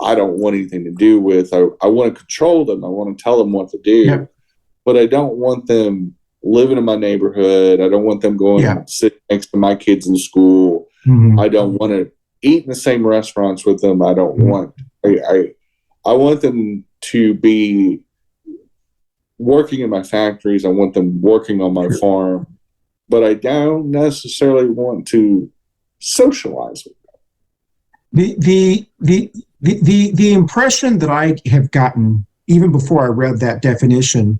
[SPEAKER 4] I don't want anything to do with. I want to control them. I want to tell them what to do. But I don't want them living in my neighborhood. I don't want them going and sit next to my kids in school. I don't want to eat in the same restaurants with them. I don't want. I want them to be working in my factories. I want them working on my farm, but I don't necessarily want to socialize with them. The impression that I have gotten, even before I read that definition,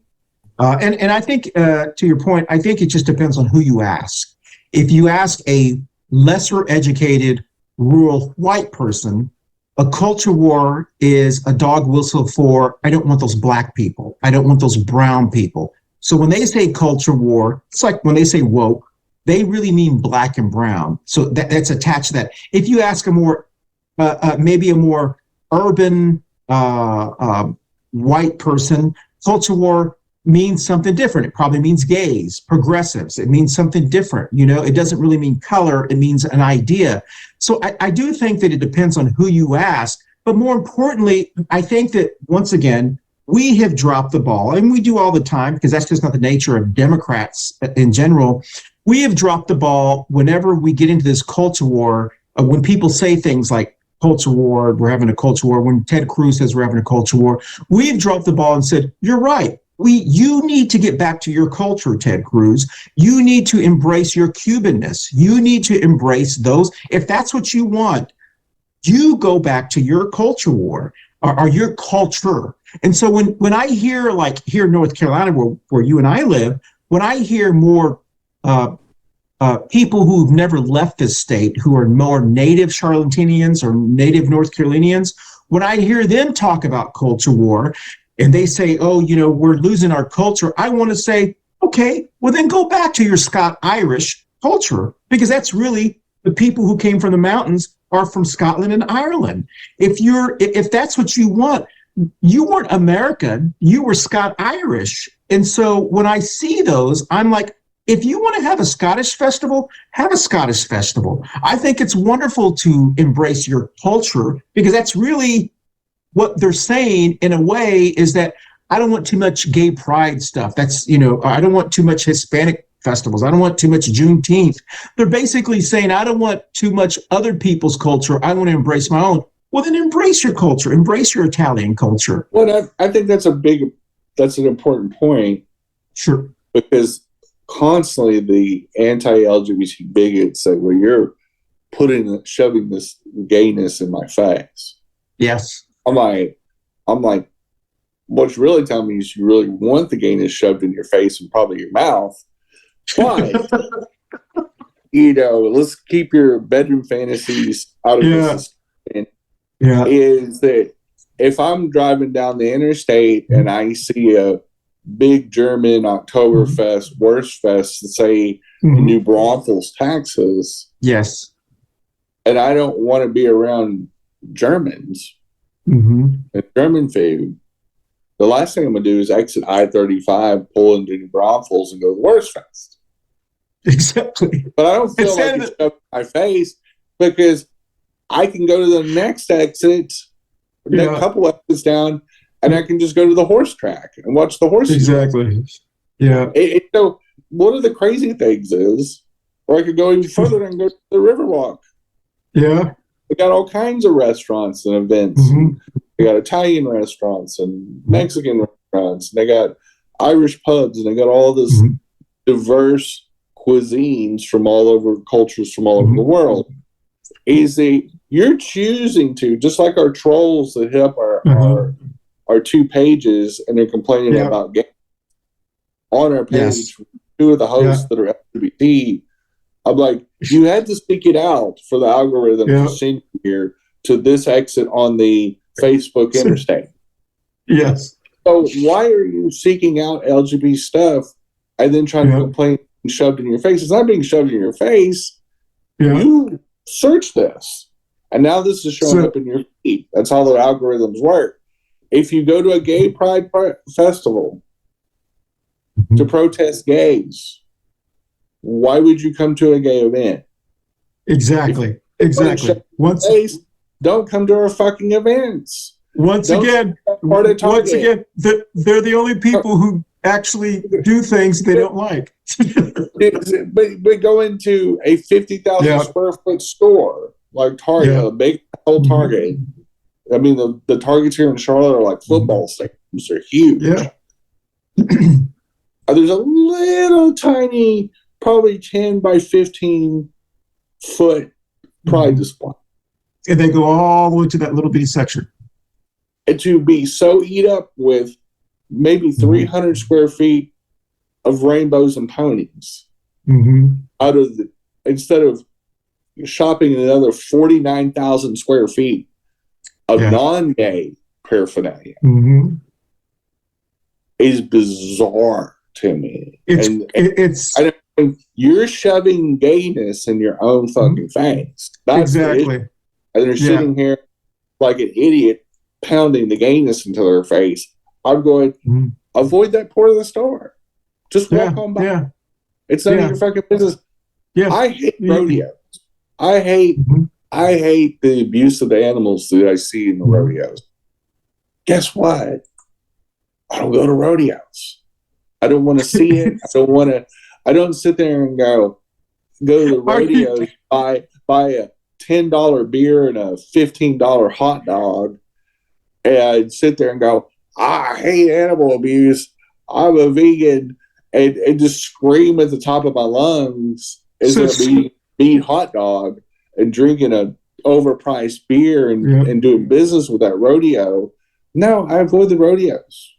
[SPEAKER 4] and I think to your point, I think it just depends on who you ask. If you ask a lesser educated rural white person, a culture war is a dog whistle for, I don't want those Black people. I don't want those brown people. So when they say culture war, it's like when they say woke, they really mean Black and brown. So that's attached to that. If you ask a more, maybe a more urban white person, culture war means something different. It probably means gays, progressives. It means something different. It doesn't really mean color. It means an idea. So I do think that it depends on who you ask. But more importantly, I think that, once again, we have dropped the ball, and we do all the time because that's just not the nature of Democrats in general. We have dropped the ball whenever we get into this culture war. When people say things like culture war, we're having a culture war. When Ted Cruz says we're having a culture war, we've dropped the ball and said, you're right. You need to get back to your culture, Ted Cruz. You need to embrace your Cubanness. You need to embrace those. If that's what you want, you go back to your culture war or your culture. And so when I hear, like here in North Carolina, where you and I live, when I hear more people who've never left this state, who are more native Charlotteanians or native North Carolinians, when I hear them talk about culture war, and they say, oh, we're losing our culture, I want to say, okay, well, then go back to your Scot-Irish culture, because that's really the people who came from the mountains are from Scotland and Ireland. If that's what you want, you weren't American, you were Scot-Irish. And so when I see those, I'm like, if you want to have a Scottish festival, have a Scottish festival. I think it's wonderful to embrace your culture, because that's really what they're saying in a way, is that I don't want too much gay pride stuff. That's, I don't want too much Hispanic
[SPEAKER 5] festivals. I don't want too much Juneteenth. They're basically saying, I don't want too much other people's culture. I want to embrace my own. Well, then embrace your culture. Embrace your Italian culture.
[SPEAKER 4] Well, I think that's an important point.
[SPEAKER 5] Sure.
[SPEAKER 4] Because constantly the anti-LGBT bigots say, well, you're shoving this gayness in my face.
[SPEAKER 5] Yes.
[SPEAKER 4] I'm like, what you're really telling me is you really want the gayness shoved in your face and probably your mouth. But, let's keep your bedroom fantasies out of this.
[SPEAKER 5] Yeah.
[SPEAKER 4] Is that if I'm driving down the interstate and I see a big German Oktoberfest, Wurstfest, say in New Braunfels, Texas.
[SPEAKER 5] Yes.
[SPEAKER 4] And I don't want to be around Germans and German food. The last thing I'm going to do is exit I-35, pull into New Braunfels, and go to Wurstfest.
[SPEAKER 5] Exactly.
[SPEAKER 4] But I don't feel like it's up in my face because I can go to the next exit, a couple exits down, and I can just go to the horse track and watch the horses.
[SPEAKER 5] Exactly. Yeah.
[SPEAKER 4] So one of the crazy things is, or I could go even further and go to the Riverwalk.
[SPEAKER 5] Yeah.
[SPEAKER 4] They got all kinds of restaurants and events. They got Italian restaurants and Mexican restaurants. And they got Irish pubs, and they got all this diverse cuisines from all over, cultures from all over the world. You're choosing to, just like our trolls that hit up our 2 pages and they're complaining about gays on our page. 2 of the hosts that are LGBT. I'm like, you had to speak it out for the algorithm to send you here to this exit on the Facebook interstate.
[SPEAKER 5] Yes.
[SPEAKER 4] So why are you seeking out LGBT stuff and then trying to complain and shoved in your face? It's not being shoved in your face. You search this. And now this is showing up in your feed. That's how the algorithms work. If you go to a gay pride festival to protest gays, why would you come to a gay event?
[SPEAKER 5] Exactly.
[SPEAKER 4] Don't come to our fucking events.
[SPEAKER 5] Once again, they're the only people who actually do things they don't like.
[SPEAKER 4] but go into a 50,000 square foot store like Target, a big old Target. I mean, the Targets here in Charlotte are like football stadiums. They're huge.
[SPEAKER 5] Yeah.
[SPEAKER 4] There's a little tiny, probably 10 by 15 foot pride display.
[SPEAKER 5] And they go all the way to that little bitty section.
[SPEAKER 4] And to be so eat up with maybe 300 square feet of rainbows and ponies out of instead of shopping in another 49,000 square feet of non-gay paraphernalia is bizarre to me. You're shoving gayness in your own fucking face. That's
[SPEAKER 5] exactly.
[SPEAKER 4] And they're sitting here like an idiot pounding the gayness into their face. I'm going, avoid that part of the store. Just walk on by.
[SPEAKER 5] Yeah.
[SPEAKER 4] It's none of your fucking business. Yeah. I hate rodeos. I hate the abuse of the animals that I see in the rodeos. Guess what? I don't go to rodeos. I don't want to see it. I don't sit there and go to the rodeos, buy a $10 beer and a $15 hot dog and sit there and go, I hate animal abuse. I'm a vegan, and just scream at the top of my lungs as I'm eating hot dog and drinking a overpriced beer and doing business with that rodeo. No, I avoid the rodeos.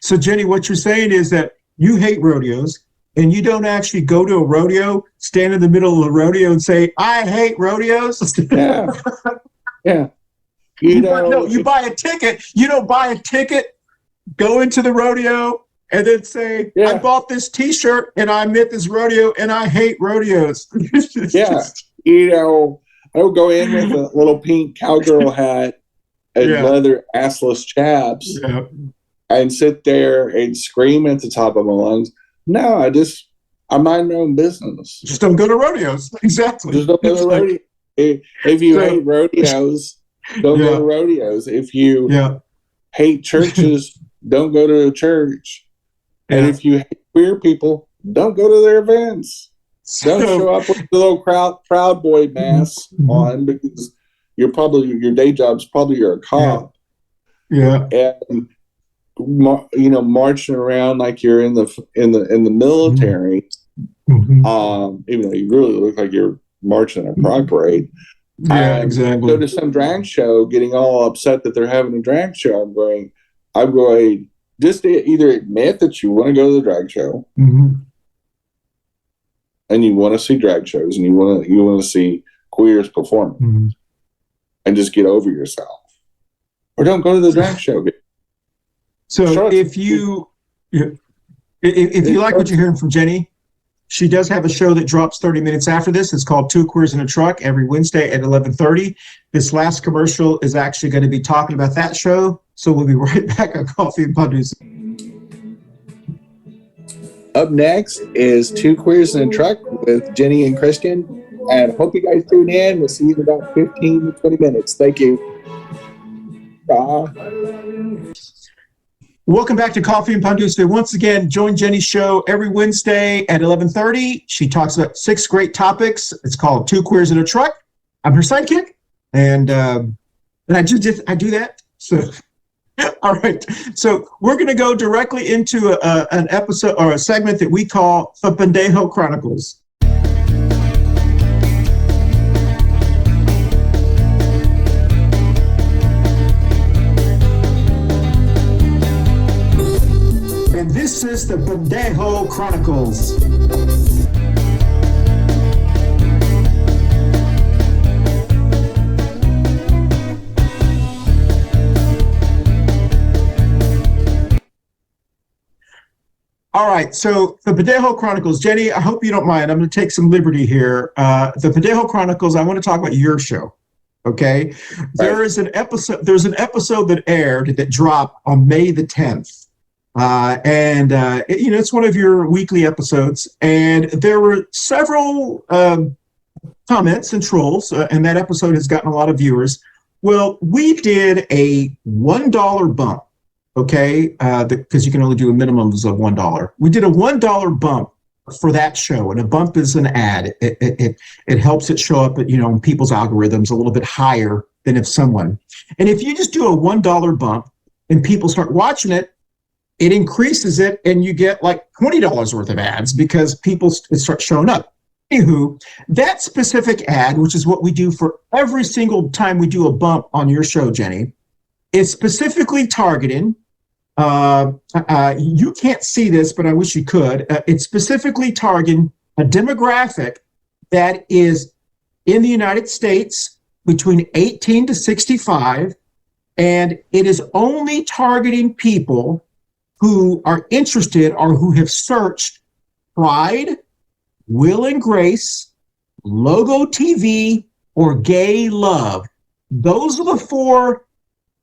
[SPEAKER 5] So, Jenny, what you're saying is that you hate rodeos and you don't actually go to a rodeo, stand in the middle of the rodeo and say, I hate rodeos?
[SPEAKER 4] Yeah.
[SPEAKER 5] You buy a ticket. You don't buy a ticket, go into the rodeo, and then say, I bought this T-shirt and I'm at this rodeo and I hate rodeos.
[SPEAKER 4] I would go in with a little pink cowgirl hat and leather assless chaps and sit there and scream at the top of my lungs. No, I mind my own business.
[SPEAKER 5] Just don't go to rodeos. Exactly.
[SPEAKER 4] Just don't go to rodeos. If you hate rodeos, don't go to rodeos. If you hate churches, don't go to a church. And if you hate queer people, don't go to their events. Don't show up with the little Proud Boy mask on, because your day job's probably you're a cop.
[SPEAKER 5] Yeah.
[SPEAKER 4] And marching around like you're in the military. Even though you really look like you're marching a pride parade.
[SPEAKER 5] Yeah, exactly.
[SPEAKER 4] Go to some drag show, getting all upset that they're having a drag show. I'm going, just either admit that you want to go to the drag show, and you want to see drag shows, and you want to see queers perform, and just get over yourself, or don't go to the drag show.
[SPEAKER 5] So if you like what you're hearing from Jenny, she does have a show that drops 30 minutes after this. It's called Two Queers in a Truck, every Wednesday at 11:30. This last commercial is actually going to be talking about that show. So we'll be right back on Coffee and Pan Dulce.
[SPEAKER 4] Up next is Two Queers in a Truck with Jenny and Christian. And hope you guys tune in. We'll see you in about 15 to 20 minutes. Thank you. Bye.
[SPEAKER 5] Welcome back to Coffee and Pan Dulce. Once again, join Jenny's show every Wednesday at 11:30. She talks about 6 great topics. It's called Two Queers in a Truck. I'm her sidekick, and I do that. So, all right. So we're going to go directly into an episode or a segment that we call the Pendejo Chronicles. And this is the Pendejo Chronicles. All right, so the Pendejo Chronicles. Jenny, I hope you don't mind. I'm going to take some liberty here. The Pendejo Chronicles, I want to talk about your show, okay? Right. There's an episode that aired, that dropped on May the 10th. It's one of your weekly episodes, and there were several comments and trolls, and that episode has gotten a lot of viewers. Well, we did a $1 bump, okay, because you can only do a minimum of $1. We did a $1 bump for that show, and a bump is an ad. It helps it show up, in people's algorithms a little bit higher than if you just do a $1 bump and people start watching it, it increases it, and you get like $20 worth of ads because people start showing up. Anywho, that specific ad, which is what we do for every single time we do a bump on your show, Jenny, is specifically targeting, you can't see this, but I wish you could, it's specifically targeting a demographic that is in the United States between 18 to 65, and it is only targeting people who are interested or who have searched Pride, Will and Grace, Logo TV, or Gay Love. Those are the 4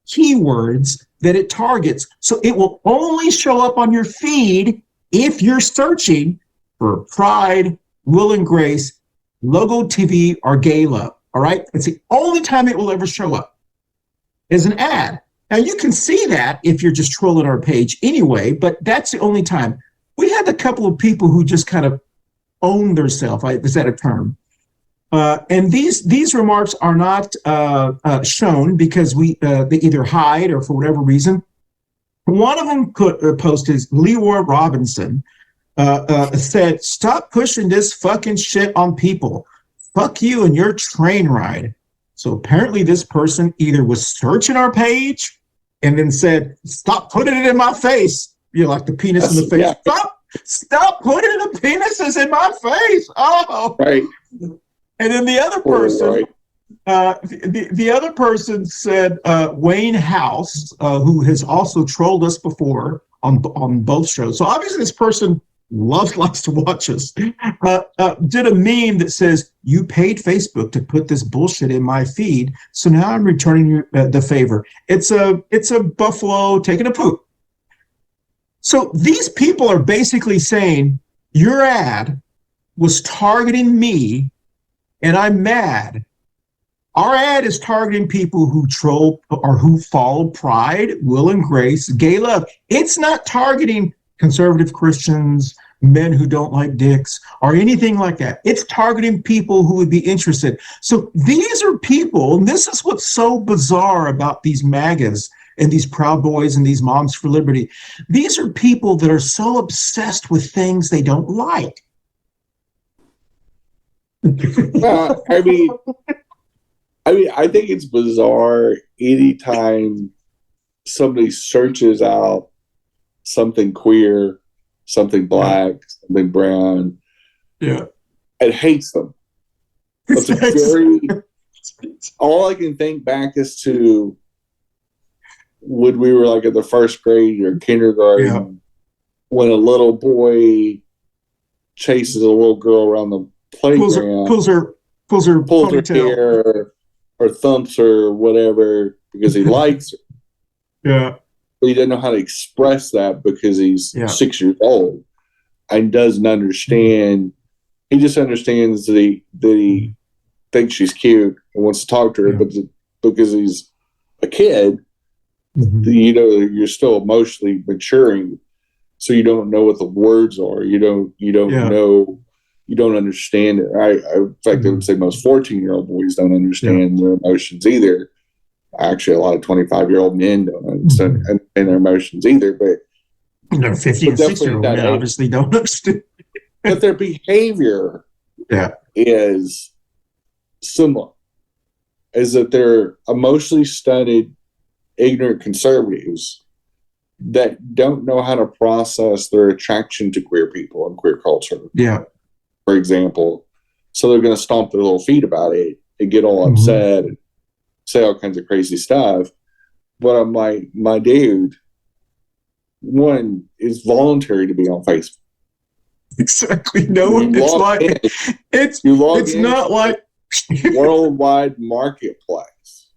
[SPEAKER 5] keywords that it targets. So it will only show up on your feed if you're searching for Pride, Will and Grace, Logo TV, or Gay Love. All right? It's the only time it will ever show up as an ad. Now, you can see that if you're just trolling our page anyway, but that's the only time. We had a couple of people who just kind of own themselves. Is that a term? And these remarks are not shown because they either hide or for whatever reason. One of them posted, Leroy Robinson, said, "Stop pushing this fucking shit on people. Fuck you and your train ride." So apparently this person either was searching our page and then said, "Stop putting it in my face." Like the penis in the face. Yeah. Stop putting the penises in my face. Oh, right. And then the other person, the other person said, Wayne House, who has also trolled us before on both shows. So obviously this person likes to watch us. Did a meme that says, "You paid Facebook to put this bullshit in my feed, so now I'm returning you the favor." It's a buffalo taking a poop. So these people are basically saying your ad was targeting me, and I'm mad. Our ad is targeting people who troll or who follow Pride, Will and Grace, Gay Love. It's not targeting conservative Christians, men who don't like dicks or anything like that. It's targeting people who would be interested. So these are people, and this is what's so bizarre about these MAGAs and these Proud Boys and these Moms for Liberty. These are people that are so obsessed with things they don't like.
[SPEAKER 4] Well, I think it's bizarre anytime somebody searches out something queer, something black, something brown,
[SPEAKER 5] Yeah,
[SPEAKER 4] and hates them. It's a very, all I can think back is to when we were like in the first grade or kindergarten, when a little boy chases a little girl around the playground,
[SPEAKER 5] pulls her
[SPEAKER 4] hair or thumps her or whatever because he likes her.
[SPEAKER 5] Yeah.
[SPEAKER 4] But he doesn't know how to express that because he's 6 years old and doesn't understand. He just understands that he thinks she's cute and wants to talk to her, but because he's a kid, you know, you're still emotionally maturing, so you don't know what the words are. You don't know. You don't understand it. In fact, I would say most 14-year-old boys don't understand their emotions either. Actually, a lot of 25-year-old men don't understand their emotions either. But
[SPEAKER 5] they're 50 and 60-year-old men obviously don't understand.
[SPEAKER 4] But their behavior is similar. Is that they're emotionally stunted, ignorant conservatives that don't know how to process their attraction to queer people and queer culture.
[SPEAKER 5] Yeah.
[SPEAKER 4] For example. So they're going to stomp their little feet about it and get all upset and say all kinds of crazy stuff. But I'm like, my dude, one, it's voluntary to be on Facebook.
[SPEAKER 5] Exactly. No, it's not like
[SPEAKER 4] worldwide marketplace.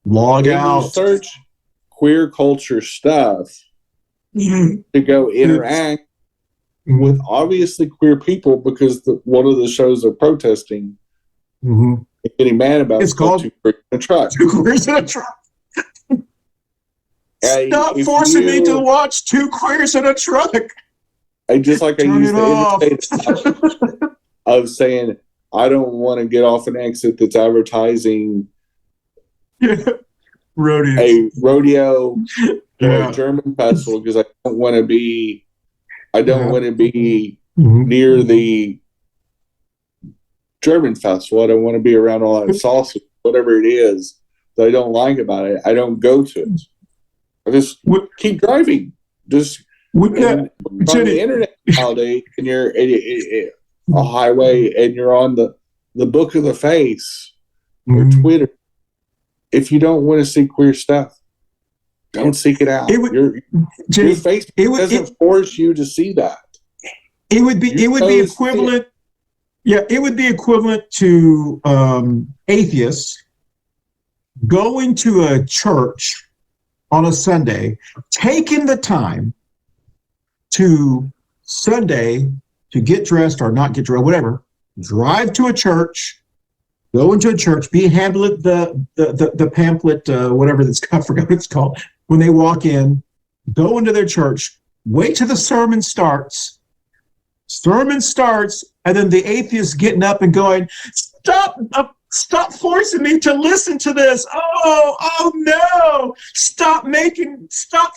[SPEAKER 5] Log out.
[SPEAKER 4] You search queer culture stuff to go interact with obviously queer people because one of the shows they're protesting and getting mad about
[SPEAKER 5] it's called
[SPEAKER 4] Two Queers in a Truck.
[SPEAKER 5] Two Queers in a Truck. Stop forcing me to watch Two Queers in a Truck.
[SPEAKER 4] I just like I used the imitate of saying I don't want to get off an exit that's advertising a rodeo or a German festival because I don't want to be near the German festival. I don't want to be around all that sausage, whatever it is that I don't like about it. I don't go to it. I just keep driving. Just on the internet nowadays, and you're a highway, and you're on the book of the face or Twitter. If you don't want to see queer stuff, don't seek it out. Your Facebook doesn't force you to see that.
[SPEAKER 5] It would be equivalent. Yeah, it would be equivalent to atheists going to a church on a Sunday, taking the time to Sunday to get dressed or not get dressed, whatever, drive to a church, go into a church, be handed the pamphlet, whatever that's, I forgot what it's called, when they walk in, go into their church, wait till the sermon starts, and then the atheist getting up and going, stop forcing me to listen to this. Oh no, stop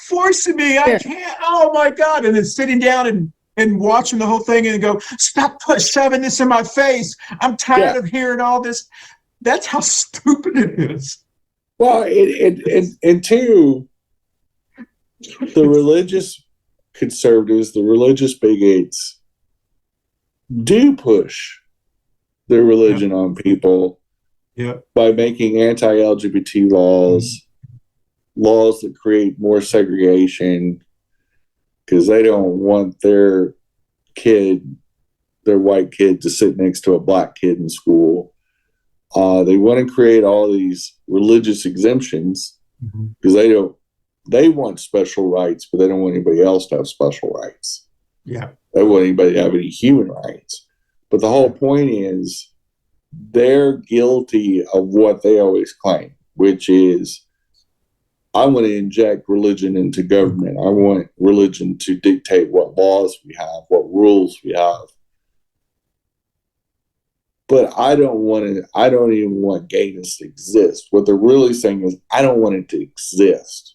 [SPEAKER 5] forcing me. I can't, oh my God. And then sitting down and watching the whole thing and go, stop shoving this in my face. I'm tired of hearing all this. That's how stupid it is.
[SPEAKER 4] Well, and two, the religious conservatives, the religious bigots do push their religion on people by making anti-LGBT laws that create more segregation because they don't want their white kid to sit next to a black kid in school. They want to create all these religious exemptions because they want special rights, but they don't want anybody else to have special rights.
[SPEAKER 5] Yeah.
[SPEAKER 4] They don't want anybody to have any human rights. But the whole point is they're guilty of what they always claim, which is I want to inject religion into government. I want religion to dictate what laws we have, what rules we have. But I don't even want gayness to exist. What they're really saying is, I don't want it to exist.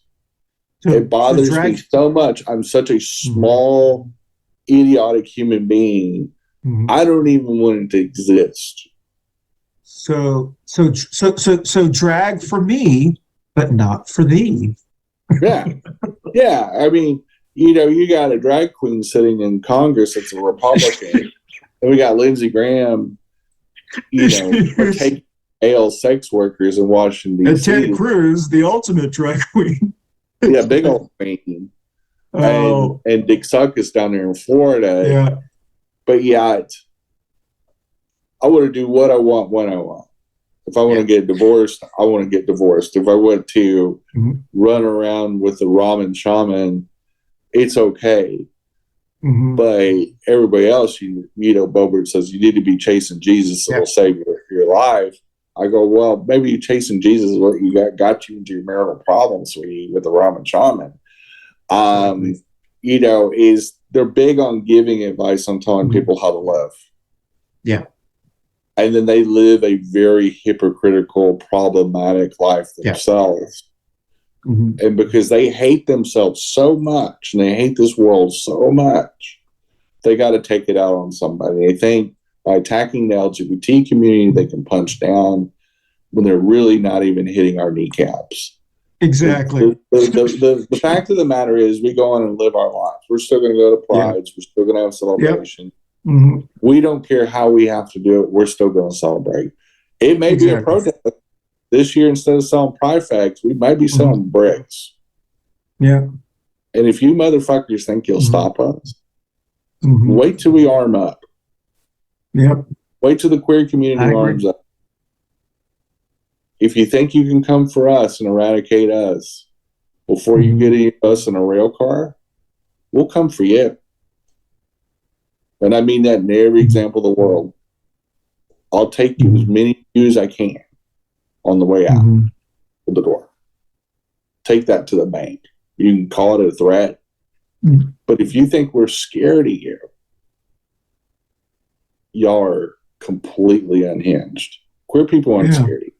[SPEAKER 4] It bothers me so much. I'm such a small, idiotic human being. I don't even want it to exist.
[SPEAKER 5] So drag for me, but not for thee.
[SPEAKER 4] Yeah. Yeah. I mean, you got a drag queen sitting in Congress that's a Republican, and we got Lindsey Graham, taking male sex workers in Washington, D.C.
[SPEAKER 5] And Ted Cruz, the ultimate drag queen.
[SPEAKER 4] Yeah, big old queen.
[SPEAKER 5] Oh.
[SPEAKER 4] And Dick Suckus down there in Florida.
[SPEAKER 5] Yeah.
[SPEAKER 4] But I want to do what I want when I want. If I want to get divorced, I want to get divorced. If I want to run around with the ramen shaman, it's okay. But everybody else, Bobert says you need to be chasing Jesus. It'll save your life. I go, well, maybe you chasing Jesus is what you got you into your marital problems, sweetie, with the ramen shaman. Is they're big on giving advice on telling people how to live.
[SPEAKER 5] Yeah.
[SPEAKER 4] And then they live a very hypocritical, problematic life themselves. And because they hate themselves so much and they hate this world so much, they got to take it out on somebody. They think by attacking the LGBT community, they can punch down when they're really not even hitting our kneecaps.
[SPEAKER 5] Exactly.
[SPEAKER 4] The fact of the matter is we go on and live our lives. We're still going to go to prides. We're still going to have celebration. We don't care how we have to do it. We're still going to celebrate. It may be a protest. This year, instead of selling Pride Facts, we might be selling bricks. Yeah. And if you motherfuckers think you'll stop us, wait till we arm up.
[SPEAKER 5] Yep.
[SPEAKER 4] Wait till the queer community arms up. If you think you can come for us and eradicate us before you get us in a rail car, we'll come for you. And I mean that in every example of the world. I'll take you as many views as I can on the way out the door. Take that to the bank. You can call it a threat. But if you think we're scared of you, y'all are completely unhinged. Queer people aren't scared of you.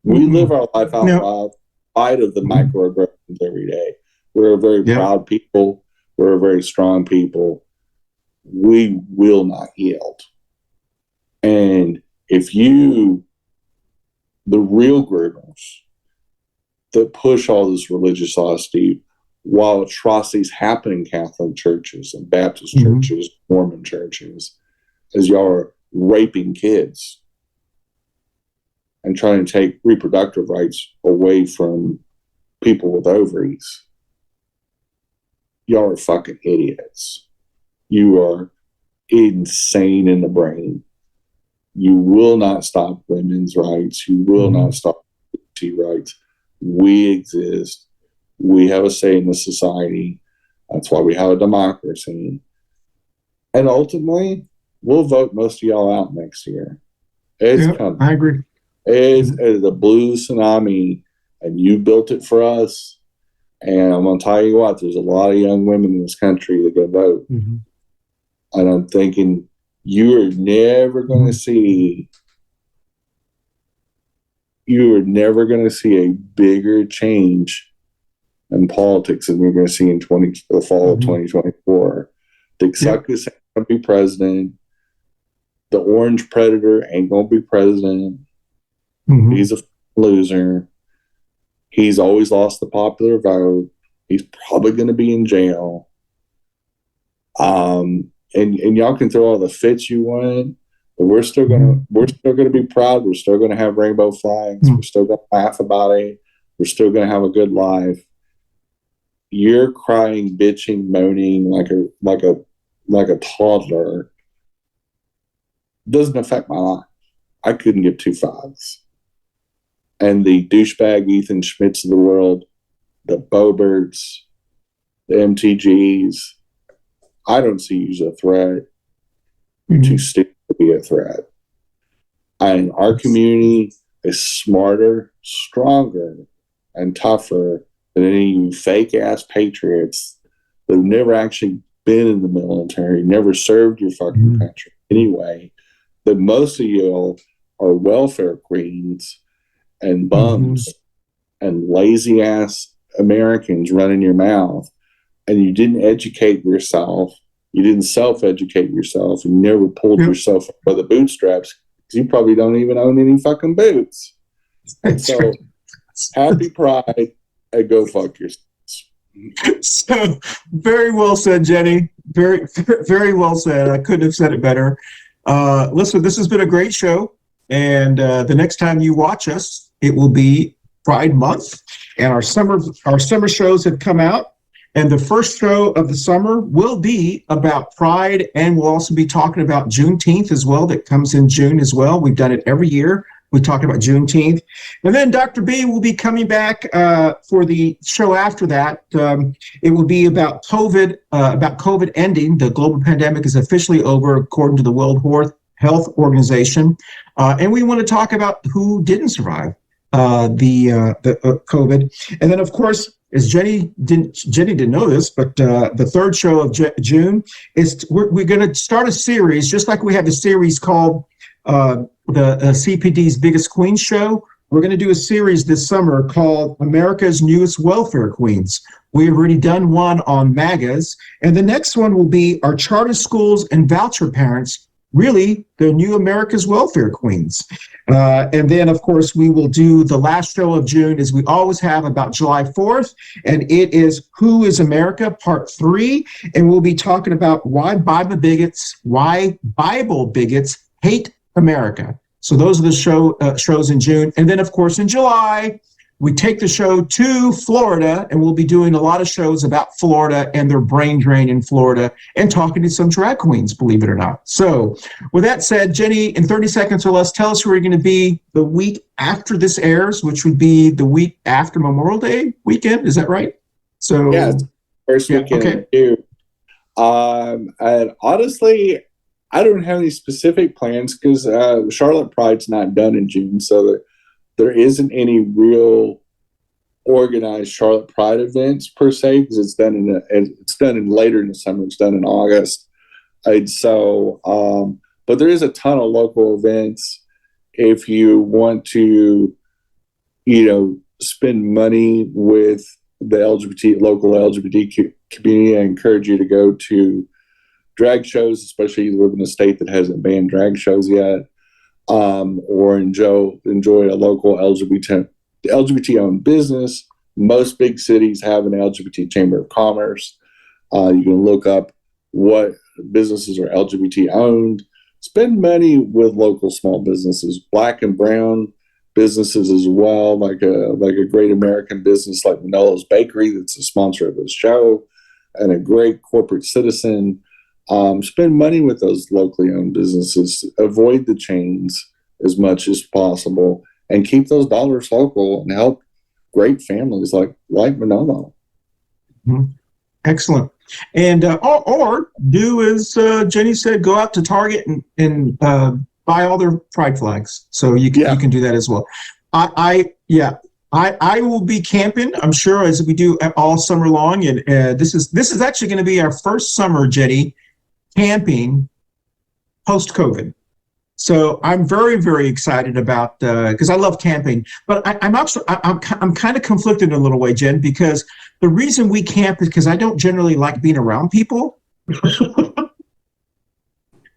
[SPEAKER 4] We live our life out loud, spite of the microaggressions every day. We're a very proud people. We're a very strong people. We will not yield. And if you, the real groomers that push all this religious honesty while atrocities happen in Catholic churches and Baptist churches, Mormon churches, as y'all are raping kids and trying to take reproductive rights away from people with ovaries, y'all are fucking idiots. You are insane in the brain. You will not stop women's rights. You will not stop LGBT rights. We exist. We have a say in the society. That's why we have a democracy. And ultimately, we'll vote most of y'all out next year. It's coming.
[SPEAKER 5] I agree.
[SPEAKER 4] It's a blue tsunami, and you built it for us. And I'm going to tell you what, there's a lot of young women in this country that go vote. And I'm thinking, you are never going to see a bigger change in politics than we're going to see in the fall of 2024. Dick Suckus ain't going to be president. The Orange Predator ain't going to be president. He's a loser. He's always lost the popular vote. He's probably going to be in jail. And y'all can throw all the fits you want, but we're still gonna be proud. We're still gonna have rainbow flags. We're still gonna laugh about it. We're still gonna have a good life. You're crying, bitching, moaning like a toddler. Doesn't affect my life. I couldn't give two fucks. And the douchebag Ethan Schmitz of the world, the Boberts, the MTGs, I don't see you as a threat. You're too stupid to be a threat. And our community is smarter, stronger, and tougher than any fake ass patriots that have never actually been in the military, never served your fucking country anyway. That most of you are welfare queens and bums and lazy ass Americans running your mouth, and you didn't educate yourself. You didn't self-educate yourself, and you never pulled yourself up by the bootstraps because you probably don't even own any fucking boots. So happy Pride and go fuck yourself.
[SPEAKER 5] So very well said, Jenny. Very, very well said. I couldn't have said it better. Listen, this has been a great show, and the next time you watch us, it will be Pride Month, and our summer shows have come out, and the first show of the summer will be about Pride, and we'll also be talking about Juneteenth as well. That comes in June as well. We've done it every year. We talked about Juneteenth. And then Dr. B will be coming back for the show after that. It will be about COVID ending. The global pandemic is officially over, according to the World Health Organization. And we want to talk about who didn't survive the COVID. And then, of course, as Jenny didn't know this, but the third show of June is we're going to start a series, just like we have a series called the CPD's Biggest Queens Show. We're going to do a series this summer called America's Newest Welfare Queens. We've already done one on MAGAs, and the next one will be our charter schools and voucher parents, really the new America's Welfare Queens. And then, of course, we will do the last show of June, as we always have, about July 4th, and it is Who is America, Part 3, and we'll be talking about why Bible bigots hate America. So those are the shows in June. And then, of course, in July, we take the show to Florida, and we'll be doing a lot of shows about Florida and their brain drain in Florida and talking to some drag queens, believe it or not. So with that said, Jenny, in 30 seconds or less, tell us where you're going to be the week after this airs, which would be the week after Memorial Day weekend. Is that right? So
[SPEAKER 4] yeah, first weekend. Okay. And honestly, I don't have any specific plans because Charlotte Pride's not done in June, so there isn't any real organized Charlotte Pride events per se, because it's done later in the summer. It's done in August, and so but there is a ton of local events. If you want to, spend money with the local LGBT community, I encourage you to go to drag shows, especially if you live in a state that hasn't banned drag shows yet, or enjoy a local LGBT-owned business. Most big cities have an LGBT Chamber of Commerce. You can look up what businesses are LGBT-owned. Spend money with local small businesses, Black and brown businesses as well, like a great American business like Manolo's Bakery that's a sponsor of this show, and a great corporate citizen. Spend money with those locally owned businesses. Avoid the chains as much as possible, and keep those dollars local and help great families like Manolo.
[SPEAKER 5] Mm-hmm. Excellent. And or do as Jenny said, go out to Target and buy all their pride flags. So you can do that as well. I will be camping, I'm sure, as we do all summer long. And this is actually going to be our first summer, Jenny, camping post-COVID. So I'm very, very excited about because I love camping, but I'm kind of conflicted in a little way, Jen, because the reason we camp is because I don't generally like being around people.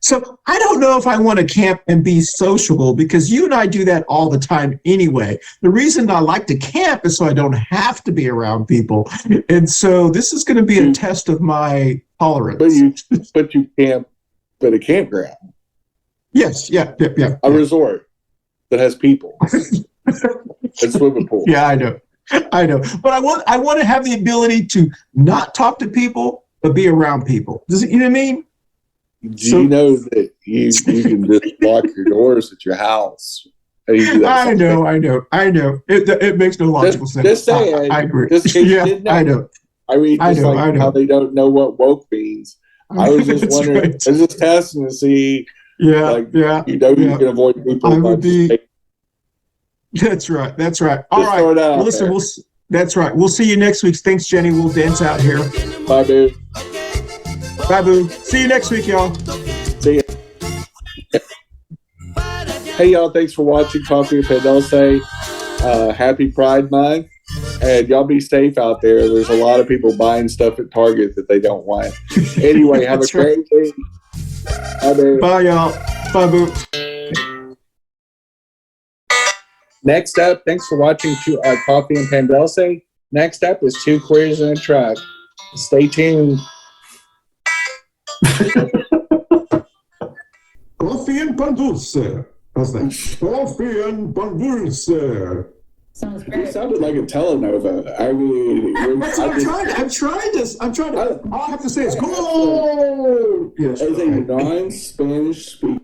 [SPEAKER 5] So I don't know if I want to camp and be sociable, because you and I do that all the time anyway. The reason I like to camp is so I don't have to be around people. And so this is going to be a test of my tolerance.
[SPEAKER 4] But you camp at a campground.
[SPEAKER 5] Yes, yeah.
[SPEAKER 4] A resort that has people. And swimming pool.
[SPEAKER 5] Yeah, I know. But I want to have the ability to not talk to people, but be around people. You know what I mean?
[SPEAKER 4] You know that you can just lock your doors at your house? And you do that
[SPEAKER 5] I know. It makes no logical sense.
[SPEAKER 4] Just saying.
[SPEAKER 5] I agree.
[SPEAKER 4] I know. I mean, I know. How they don't know what woke means. I was just wondering. Right. I was just testing to see. You can avoid people.
[SPEAKER 5] That's right. All right. Well, listen, That's right. We'll see you next week. Thanks, Jenny. We'll dance out here.
[SPEAKER 4] Bye, dude.
[SPEAKER 5] Bye, boo. See you next week, y'all.
[SPEAKER 4] See ya. Hey, y'all. Thanks for watching Coffee Pan Dulce. Happy Pride Month. And y'all be safe out there. There's a lot of people buying stuff at Target that they don't want. Anyway, have a great day. Bye, dude.
[SPEAKER 5] Bye, y'all. Bye, boo.
[SPEAKER 4] Next up, thanks for watching Coffee and Pan Dulce. Next up is Two Queers in a Truck. Stay tuned.
[SPEAKER 1] Coffee and Pan Dulce. How's that? Coffee and Pan Dulce.
[SPEAKER 2] Sounds
[SPEAKER 4] You
[SPEAKER 2] great.
[SPEAKER 4] sounded like a telenova. I mean,
[SPEAKER 5] That's what I'm trying to. All I have to say is go. Yes.
[SPEAKER 4] as a non-Spanish speaker.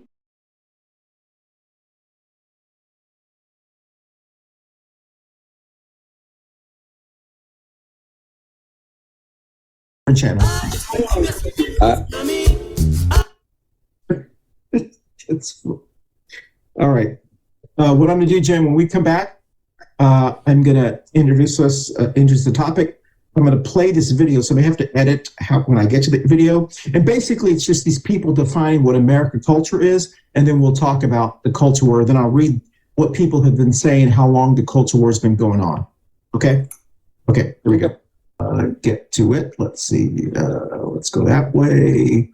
[SPEAKER 5] Channel. It's all right. What I'm going to do, Jen, when we come back, I'm going to introduce the topic. I'm going to play this video, so I may have to edit when I get to the video. And basically, it's just these people defining what American culture is, and then we'll talk about the culture war. Then I'll read what people have been saying, how long the culture war has been going on. Okay? Okay, here we go. Get to it. Let's see. Let's go that way.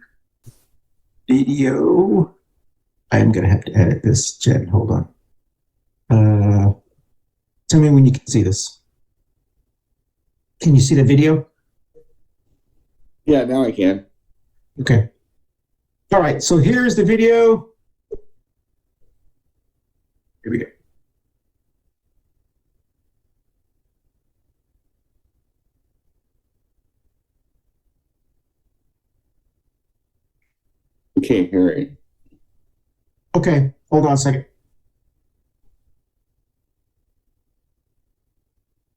[SPEAKER 5] Video. I am going to have to edit this, Jen. Hold on. Tell me when you can see this. Can you see the video?
[SPEAKER 4] Yeah, now I can.
[SPEAKER 5] Okay. All right. So here's the video. Here we go.
[SPEAKER 4] I can't hear it.
[SPEAKER 5] Okay. Hold on a second.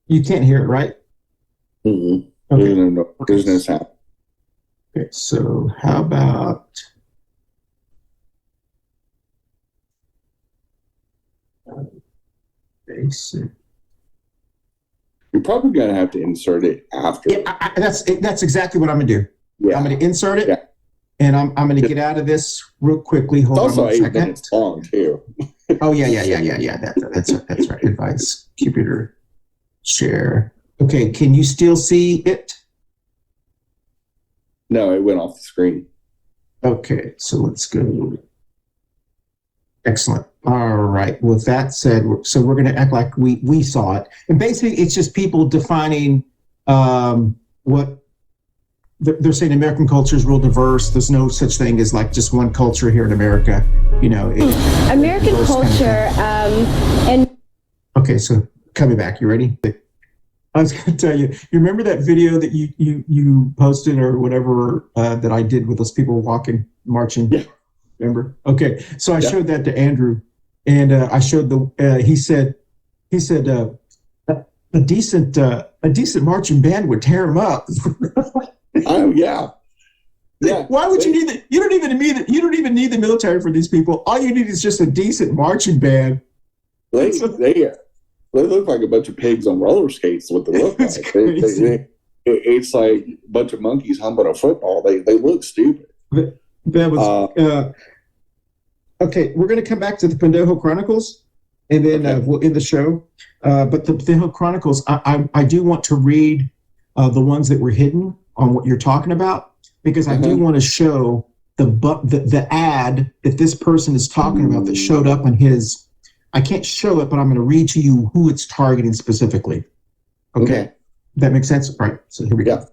[SPEAKER 5] You can't hear it, right?
[SPEAKER 4] Mm-hmm.
[SPEAKER 5] Okay.
[SPEAKER 4] There's no sound.
[SPEAKER 5] Okay. So how about basic?
[SPEAKER 4] You're probably going to have to insert it after.
[SPEAKER 5] Yeah, that's exactly what I'm gonna do.
[SPEAKER 4] Yeah.
[SPEAKER 5] I'm gonna insert it,
[SPEAKER 4] Yeah.
[SPEAKER 5] and I'm gonna get out of this real quickly. Hold
[SPEAKER 4] It's
[SPEAKER 5] on
[SPEAKER 4] also
[SPEAKER 5] one
[SPEAKER 4] 8
[SPEAKER 5] second.
[SPEAKER 4] minutes long, too.
[SPEAKER 5] Oh yeah. That's right. Advice, computer, share. Okay, can you still see it?
[SPEAKER 4] No, it went off the screen.
[SPEAKER 5] Okay, so let's go. Excellent. All right. With that said, so we're going to act like we saw it, and basically, it's just people defining what they're saying. American culture is real diverse. There's no such thing as like just one culture here in America. You know,
[SPEAKER 7] American culture, and
[SPEAKER 5] okay, so coming back, you ready? I was going to tell you. You remember that video that you posted or whatever that I did with those people marching?
[SPEAKER 4] Yeah.
[SPEAKER 5] Remember? Okay, so I showed that to Andrew, and I showed he said a decent marching band would tear him up.
[SPEAKER 4] Oh yeah. Yeah.
[SPEAKER 5] Why would you need that? You don't even need the military for these people. All you need is just a decent marching band.
[SPEAKER 4] They look like a bunch of pigs on roller skates. What they look
[SPEAKER 5] It's
[SPEAKER 4] like.
[SPEAKER 5] crazy.
[SPEAKER 4] It's like a bunch of monkeys humping a football. They look stupid.
[SPEAKER 5] That was okay. We're going to come back to the Pendejo Chronicles, and then we'll end the show. But the Pendejo Chronicles, I do want to read the ones that were hidden on what you're talking about, because I do want to show the ad that this person is talking about that showed up on his. I can't show it, but I'm going to read to you who it's targeting specifically. Okay. That makes sense? All right. So here we go.